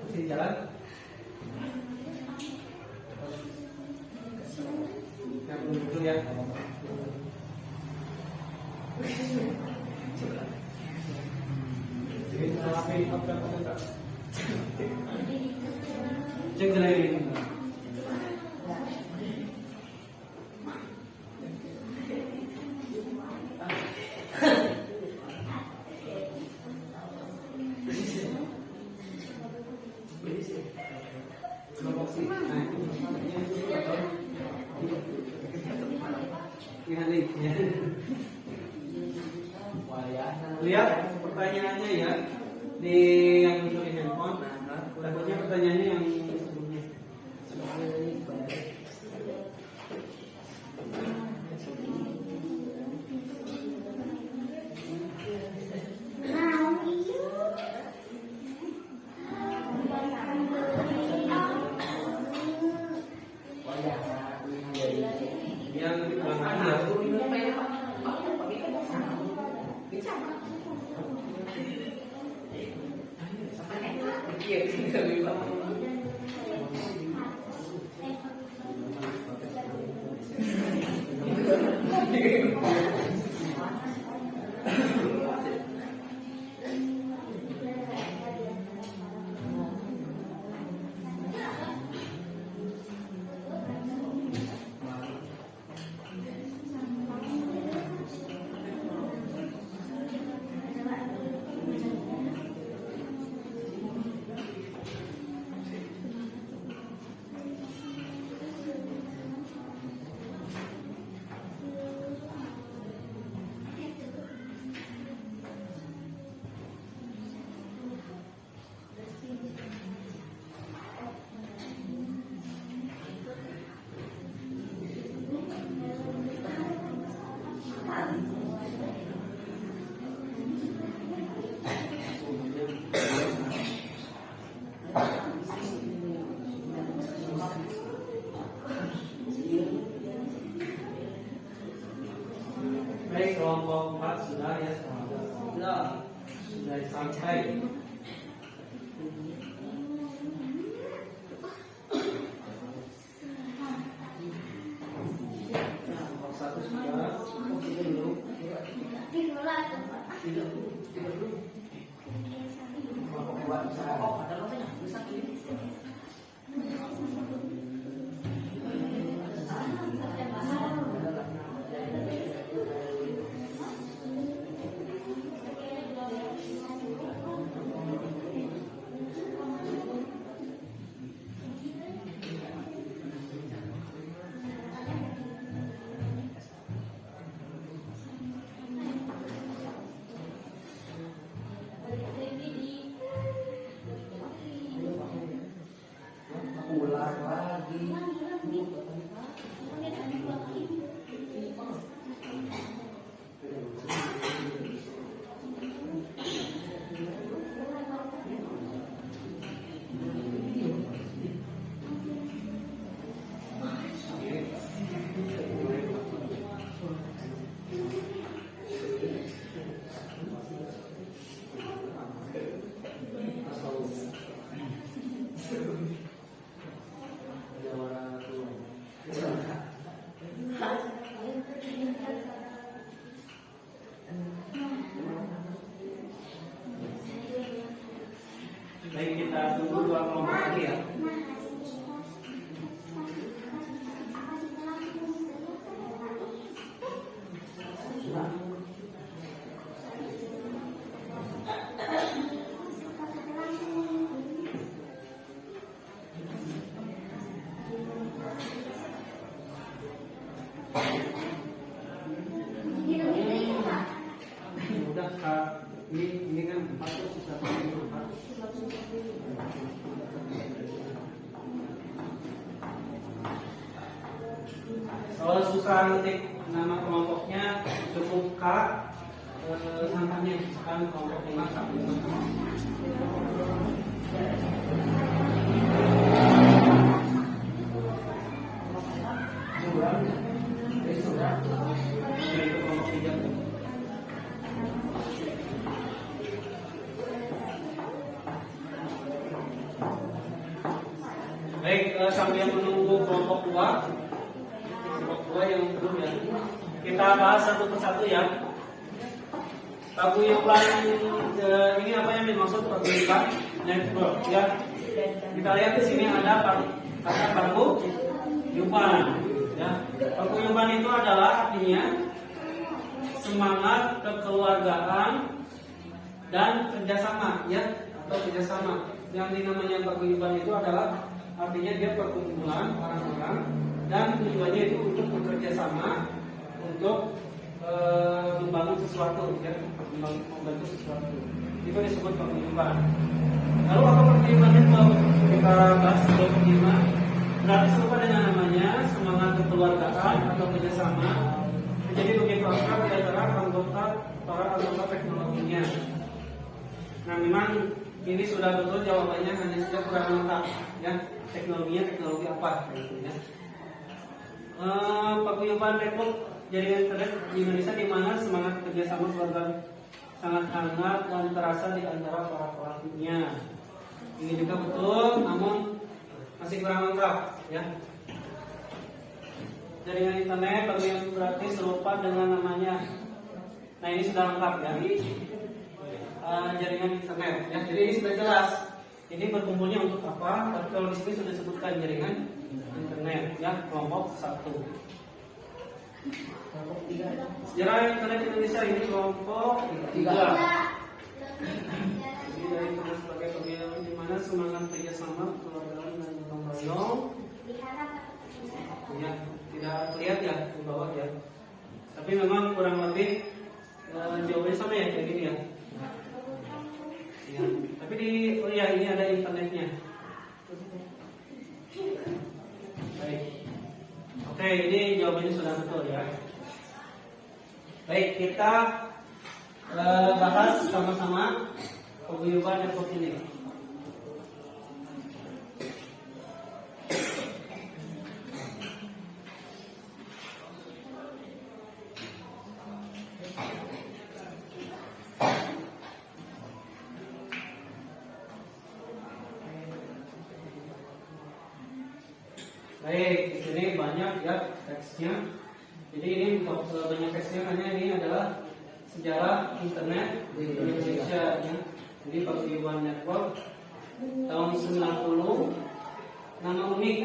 mesti jalan. Yang dulu ya. Cek dari lihat pertanyaannya ya di yang mencuri handphone. Takutnya pertanyaannya yang sebelumnya. Yang belakangnya. Baik, kelompok 4 sudah ya, sudah sampai. Kelompok 1 sudah. Tidur dulu. Tidur dulu. Kelompok 2 bisa. Ada lotnya. Bisa ini. Ulang lagi. Baik, kita tunggu 2 kelompok lagi ya. Udah Kak, ini kan 4 tuh susah banget. Kalau susah ngetik nama kelompoknya cukup K angkanya misalkan kelompok 5 K 5. Baik, sambil menunggu kelompok 2 yang belum ya, kita bahas satu persatu ya. Paguyuban ini apa yang dimaksud paguyuban network ya? Kita lihat di sini ada kata paguyuban ya. Paguyuban itu adalah artinya semangat kekeluargaan dan kerjasama ya, atau kerjasama. Yang dinamanya paguyuban itu adalah artinya dia perkumpulan orang-orang dan tujuannya itu untuk bekerja sama untuk membangun sesuatu ya, membantu sesuatu. Itu disebut paguyuban. Lalu apa paguyuban itu? Kita bahas kelima. Berarti serupa dengan namanya semangat kekeluargaan atau kerjasama. Jadi begitu akrab di antara para anggota teknologinya. Nah, memang ini sudah betul jawabannya, hanya saja kurang lengkap ya. Teknologi apa gitu ya. Paguyuban network jaringan internet di Indonesia di mana semangat kerjasama keluarga sangat hangat dan terasa di antara para pelakunya. Ini juga betul, namun masih kurang lengkap ya. Jaringan internet paguyuban berarti serupa dengan namanya. Nah, ini sudah lengkap ya. Jaringan internet ya. Jadi ini sudah jelas. Ini berkumpulnya untuk apa? Tapi kalau di sini sudah disebutkan jaringan internet ya, kelompok 1. Kelompok 3. Sejarah internet Indonesia ini kelompok 3. Jadi dari internet sebagai paguyuban di mana semangat kerjasama, kekeluargaan dan gotong royong. Ya, tidak terlihat ya di bawah ya. Tapi memang kurang lebih jawabannya sama ya kayak gini ya. Ya, tapi ini ada internetnya. Baik. Oke, ini jawabannya sudah betul ya. Baik, kita bahas sama-sama paguyuban network ini. Baik, di sini banyak ya teksnya. Jadi ini banyak teksnya karena ini adalah sejarah internet di Indonesia ya. Jadi Paguyuban Network tahun 90, nama unik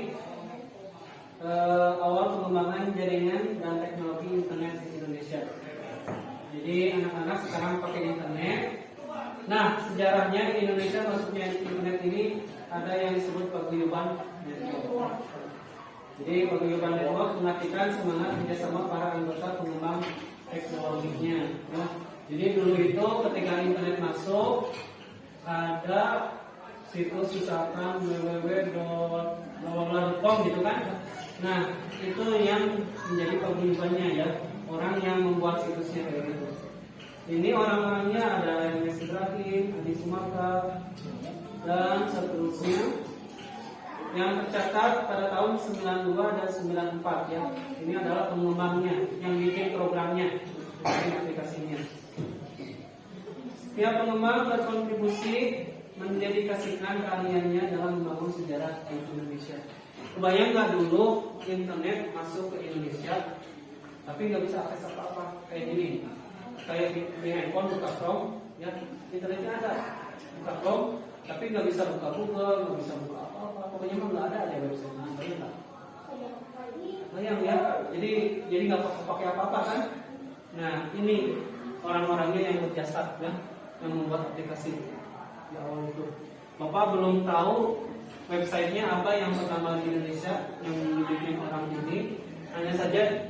awal pengembangan jaringan dan teknologi internet di Indonesia. Jadi anak-anak sekarang pakai internet. Nah, sejarahnya di Indonesia masuknya internet ini ada yang disebut Paguyuban Network. Jadi Paguyuban Network menartikan semangat kerjasama para anggota pengembang teknologinya. Ya. Jadi dulu itu ketika internet masuk ada situs wisata www.com gitu kan. Nah itu yang menjadi paguyubannya ya, orang yang membuat situsnya kayak gitu. Ini orang-orangnya ada MS Ibrahim, Adi Sumarta dan seterusnya yang tercatat pada tahun 92 dan 94 ya. Ini adalah pengembangnya yang bikin programnya, bikin aplikasinya. Setiap pengembang berkontribusi mendedikasikan keahliannya dalam membangun sejarah di Indonesia. Kebayang nggak dulu internet masuk ke Indonesia, tapi nggak bisa akses apa-apa kayak gini, kayak di handphone buka Chrome, ya internetnya ada, buka Chrome, tapi nggak bisa buka Google, nggak bisa buka apa-apa, pokoknya mah nggak ada aja website. Nah, bayang ya, jadi nggak pakai apa-apa kan? Nah ini orang-orangnya yang berjasa ya, yang membuat aplikasi di awal itu. Bapak belum tahu websitenya apa yang pertama di Indonesia yang dibikin orang ini. Hanya saja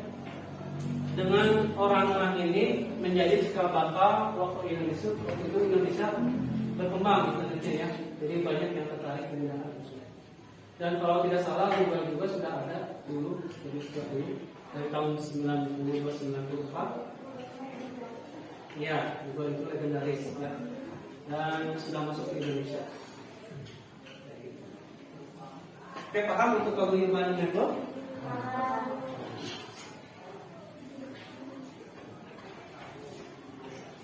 dengan orang-orang ini menjadi cikal bakal waktu itu Indonesia berkembang internetnya ya. Jadi banyak yang tertarik dengan itu. Dan kalau tidak salah Google juga sudah ada dulu, jadi seperti ini dari tahun 1994. Ya, Google itu legendaris ya, dan sudah masuk ke Indonesia. Oke, paham untuk Paguyuban Network?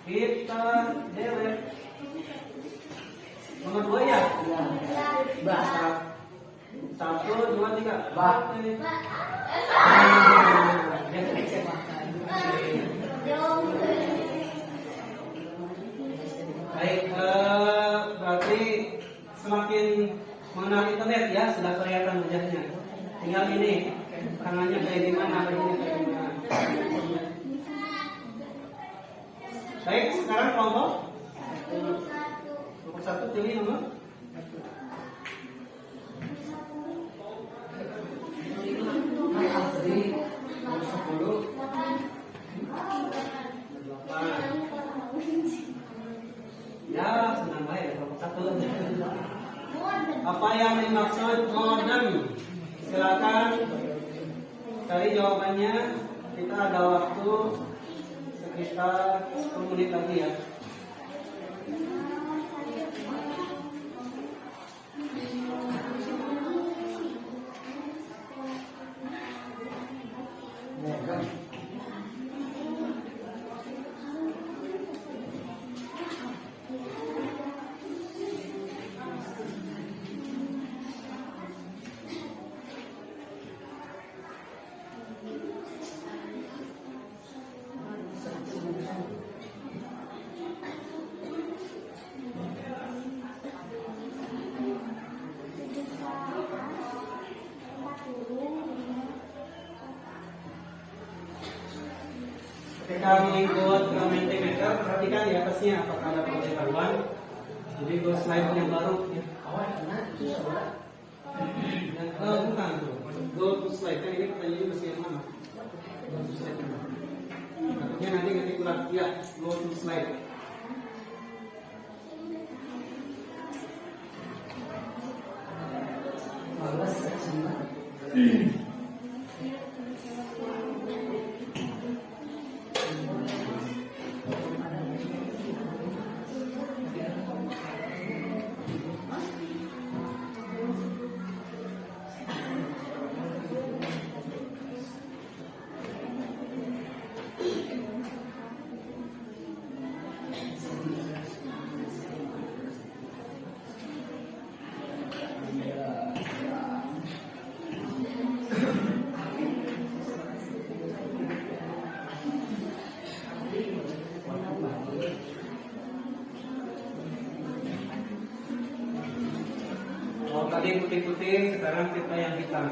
Kita delete. Nomor 2 ya? Bahasa 1, 2, 3. Baik, berarti semakin mengenal internet ya, sudah kelihatan wajahnya. Tinggal ini, tangannya kayak gimana, kakinya kayak gimana. Baik, sekarang kelompok nomor 1 pilih nomor 10. Ya, senang baik kelompok 1. Apa yang dimaksud modem? Silakan cari jawabannya. Kita ada waktu sekitar 10 menit lagi ya. Ketika mengikut Mentimeter, perhatikan di atasnya apakah ada pengetahuan. Jadi go slide yang baru ya. Bukan tuh. Go to slide. Kan ini pertanyaannya masih yang mana? Go to slide yang mana? Takutnya nanti ngetik ulang. Ya, go to slide. Malas semua. Tadi putih-putih, sekarang kita yang hitam.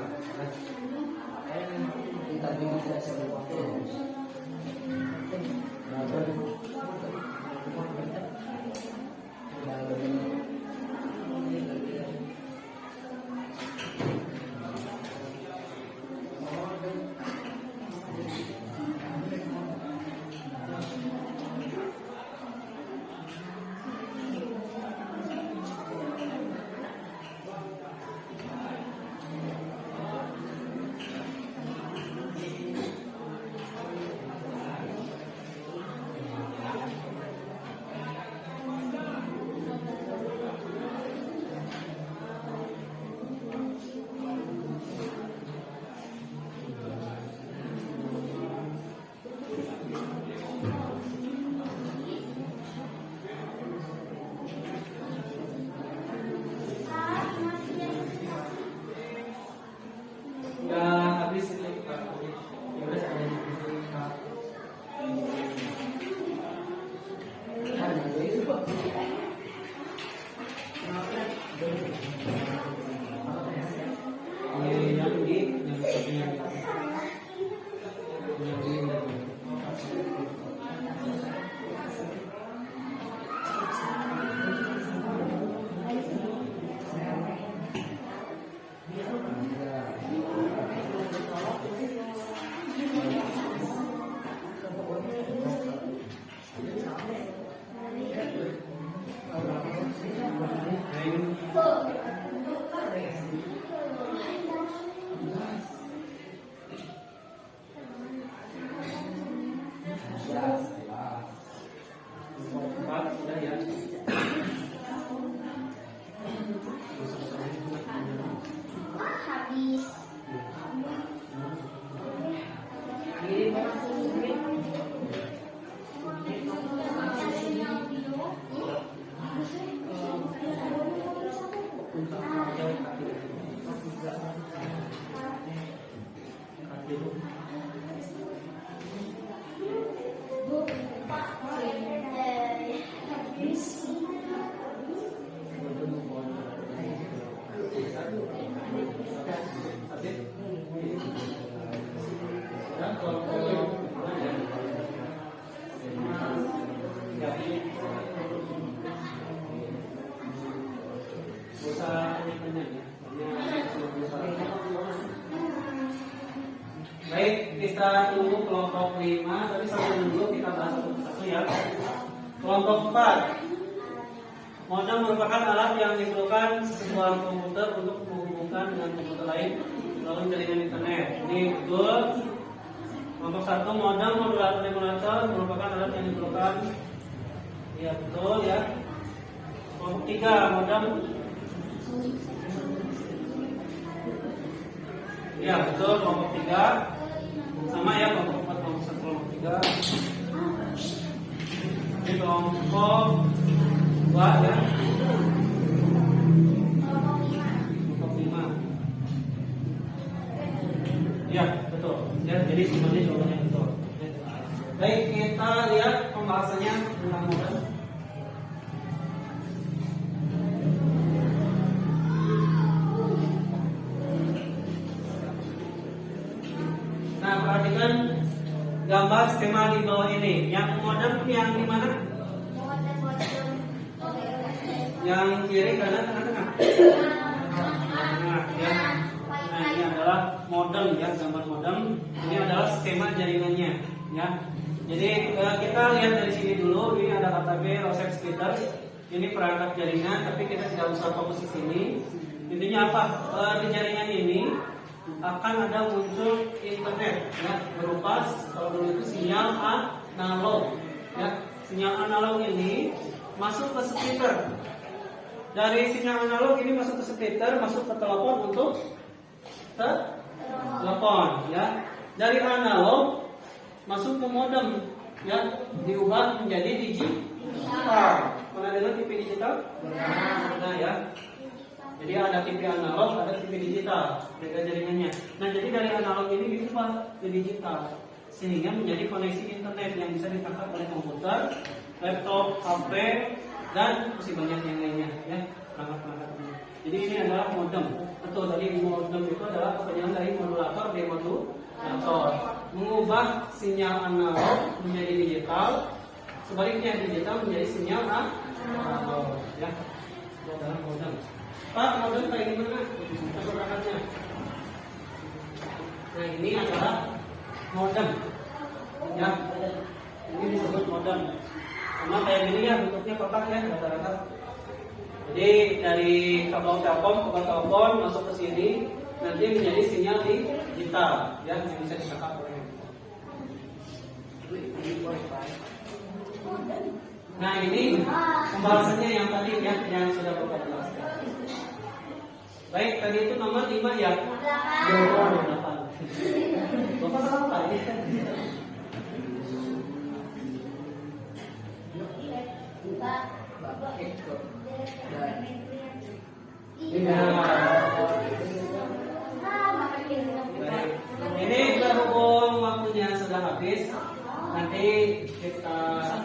Baik, kita tunggu kelompok 5, tapi sambil nunggu kita bahas satu-satu ya. Kelompok 4. Modem merupakan alat yang diperlukan sebuah komputer untuk menghubungkan dengan komputer lain melalui jaringan internet. Ini betul. Kelompok 1, modem modulator merupakan alat yang diperlukan. Ya betul ya. Kelompok 3, modem. Ya betul, kelompok 3 sama ya, kelompok 4, kelompok 1, kelompok 3. Ini kelompok 2 ya. Kelompok 5. Ya betul. Ya, jadi semuanya jawabannya betul. Baik, kita lihat pembahasannya tentang modem. Perhatikan gambar skema di bawah ini. Yang modem yang di mana? Yang kiri, kanan, tengah-tengah. Nah, ya. Nah, ini adalah modem ya, gambar modem. Ini adalah skema jaringannya, ya. Jadi kita lihat dari sini dulu. Ini ada KTP Rosette Splitters. Ini perangkat jaringan, tapi kita tidak usah fokus di sini. Intinya apa? Di jaringan ini akan ada muncul internet ya, berupa kalau dulu itu sinyal analog ya. Sinyal analog ini masuk ke splitter. Dari sinyal analog ini masuk ke splitter, masuk ke telepon untuk telepon ya. Dari analog masuk ke modem ya, diubah menjadi digital. Pernah dengar TV digital? Nah ya. Jadi ada TV analog, ada TV digital, beda jaringannya. Nah, jadi dari analog ini diubah ke digital, sehingga menjadi koneksi internet yang bisa ditangkap oleh komputer, laptop, HP, dan masih banyak yang lainnya, ya, perangkat-perangkat ini. Jadi ini adalah modem. Atau tadi modem itu adalah kepanjangan dari modulator demodulator. Mengubah sinyal analog menjadi digital, sebaliknya digital menjadi sinyal analog. Ya, itu adalah modem. Pak, modem kayak gimana? Perangkatnya. Nah, ini adalah modem. Ya, ini disebut modem. Sama kayak gini ya, bentuknya kotak ya, rata-rata. Jadi dari kabel telepon masuk ke sini, nanti menjadi sinyal digital, ya, yang bisa ditangkap oleh handphone. Nah, ini pembahasannya yang tadi ya, yang sudah Bapak jelaskan. Baik, tadi itu nomor 5 ya. 8. Bapak salah apa ya? Ini berhubung waktunya sudah habis, nanti kita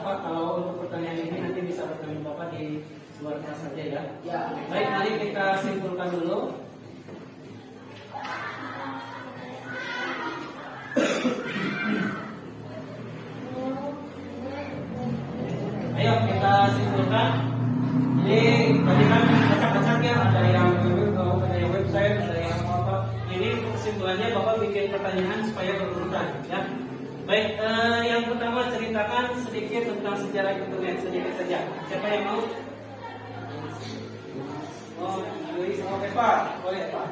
kalau untuk pertanyaan ini nanti bisa bertanya Bapak di luar kelas saja ya. Baik, mari kita simpulkan dulu. Ayo kita simpulkan. Jadi tadi kan acak-acak ya, ada yang website, ada yang apa. Ini kesimpulannya Bapak bikin pertanyaan supaya berurutan ya. Baik, yang pertama ceritakan sedikit tentang sejarah internet, sedikit saja. Siapa yang mau? Oh, Luis, oke Pak, boleh Pak.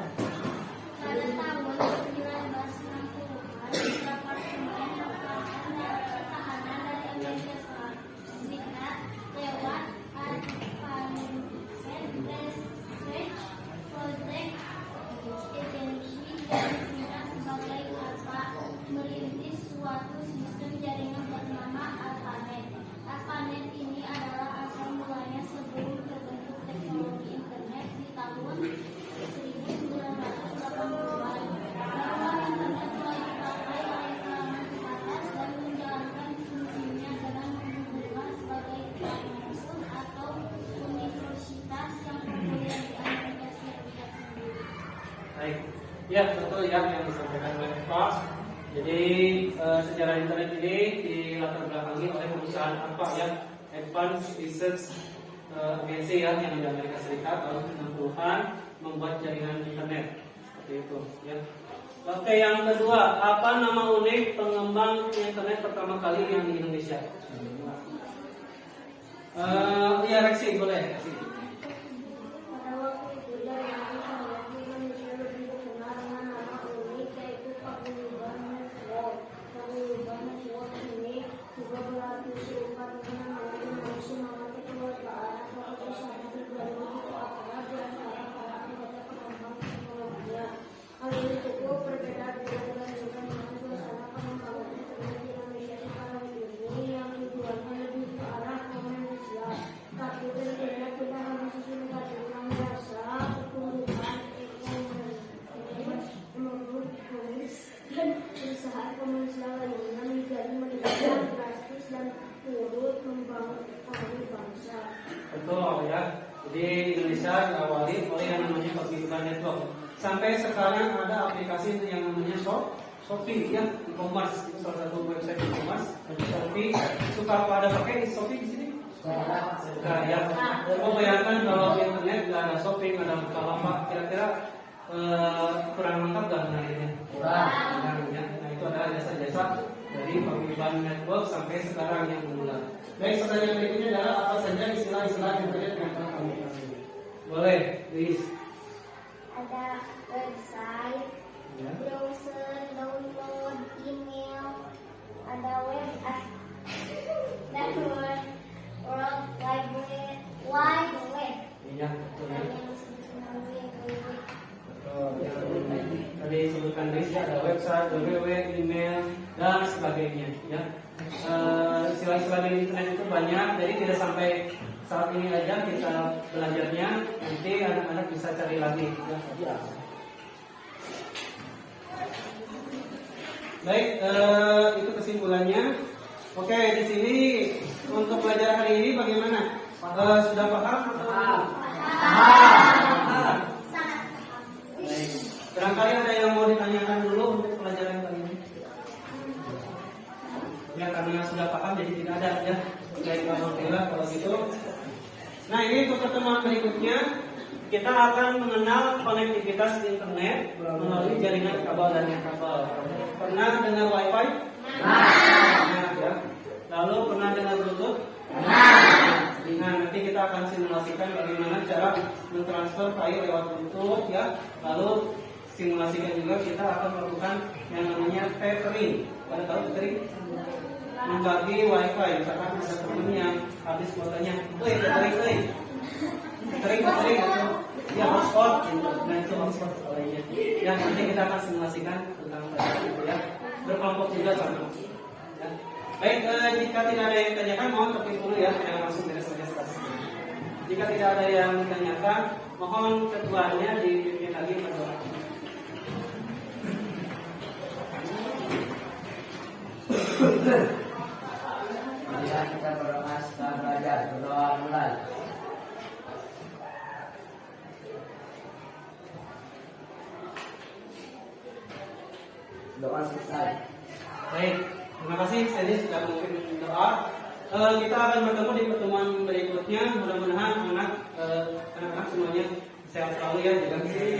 Pada tahun 1960-an, terdapat pemain pertahanan dari Amerika Serikat lewat Advanced Research Project Agency yang disingkat sebagai ARPA, merintis suatu sistem jaringan bernama ARPANET. ARPANET ini adalah asal mulanya sebelum terbentuk teknologi internet di tahun 1980-an. Bahwa internet telah dipakai oleh kalangan atas dan menjalankan fungsinya dengan menghubungkan sebagai tiang langsung atau universitas yang populer di Amerika Serikat sendiri. Baik, ya betul ya yang disampaikan oleh Pak. Jadi sejarah internet ini dilatar belakangi oleh perusahaan apa ya, Advanced Research Agency ya, yang di Amerika Serikat tahun 60-an membuat jaringan internet seperti itu ya. Oke, yang kedua, apa nama unik pengembang internet pertama kali yang di Indonesia? Ya Reksi boleh. Pada waktu itu jaringan internet di Indonesia lebih dikenal dengan nama unik yaitu Paguyuban Network. Paguyuban Network ini juga berarti serupa dengan nama yang langsung mengamati keluargaan atau kerjasama pribadi atau aparat di antara para anggota pengembang teknologinya. Hal ini cukup berbeda bila dibandingkan dengan suasana pengembangan internet di Indonesia sekarang ini yang tujuannya lebih ke arah komersial. Tapi internet tidak hanya sesuatu yang biasa, pertumbuhan ekonomi dan perusahaan komersial lainnya menjadi meningkat drastis dan turut membangun ekonomi bangsa. Betul ya. Jadi Indonesia diawali oleh yang namanya Paguyuban Network. Sampai sekarang ada aplikasi yang namanya Shopee ya, e-commerce. Itu salah satu website e-commerce. Shopee. Suka pada pakai Shopee di sini? Nah, ya. Mau bayangkan kalau internet nggak ada shopping, nggak ada Bukalapak, kira-kira kurang lengkap nggak menariknya? Kurang. Ya. Nah itu adalah jasa-jasa dari Paguyuban Network sampai sekarang yang bermula. Baik, pertanyaan berikutnya adalah apa saja istilah-istilah internet yang telah kamu ketahui? Boleh, Luis. Ada website, Ya. browser, download, email, ada web, network, world wide web. Iya, betul ya. Dan yang disebut melalui web. Betul. Tadi disebutkan Luis ya, ada website, www, email dan sebagainya. Ya. Istilah-istilah di internet itu banyak, jadi tidak sampai saat ini aja kita belajarnya, nanti anak-anak bisa cari lagi. Ya. Baik, itu kesimpulannya. Oke, di sini untuk pelajaran hari ini bagaimana? Sudah paham? Paham. Nah, ini untuk pertemuan berikutnya kita akan mengenal konektivitas internet melalui jaringan kabel dan non-kabel. Pernah dengar WiFi? Pernah ya. Lalu pernah dengar Bluetooth? Nah, nanti kita akan simulasikan bagaimana cara mentransfer file lewat Bluetooth ya. Lalu simulasikan juga kita akan melakukan yang namanya tethering. Pada tahu tethering? Membagi WiFi. Misalkan ada teman yang habis kuotanya, tethering itu ya hotspot gitu. Nah itu hotspot lainnya. Yang nanti kita akan simulasikan tentang itu ya. Berkelompok juga sama. Ya. Baik, jika tidak ada yang ditanyakan, mohon ketik dulu ya, tidak langsung beres-beres kasus. Jika tidak ada yang ditanyakan, mohon ketuanya dipimpin lagi ke doa. Marilah kita berdoa setelah belajar. Berdoa mulai. Doa selesai. Baik, terima kasih. Saya sudah mungkin doa. Kita akan bertemu di pertemuan berikutnya. Mudah-mudahan anak-anak semuanya sehat selalu ya, jaga kesehatan.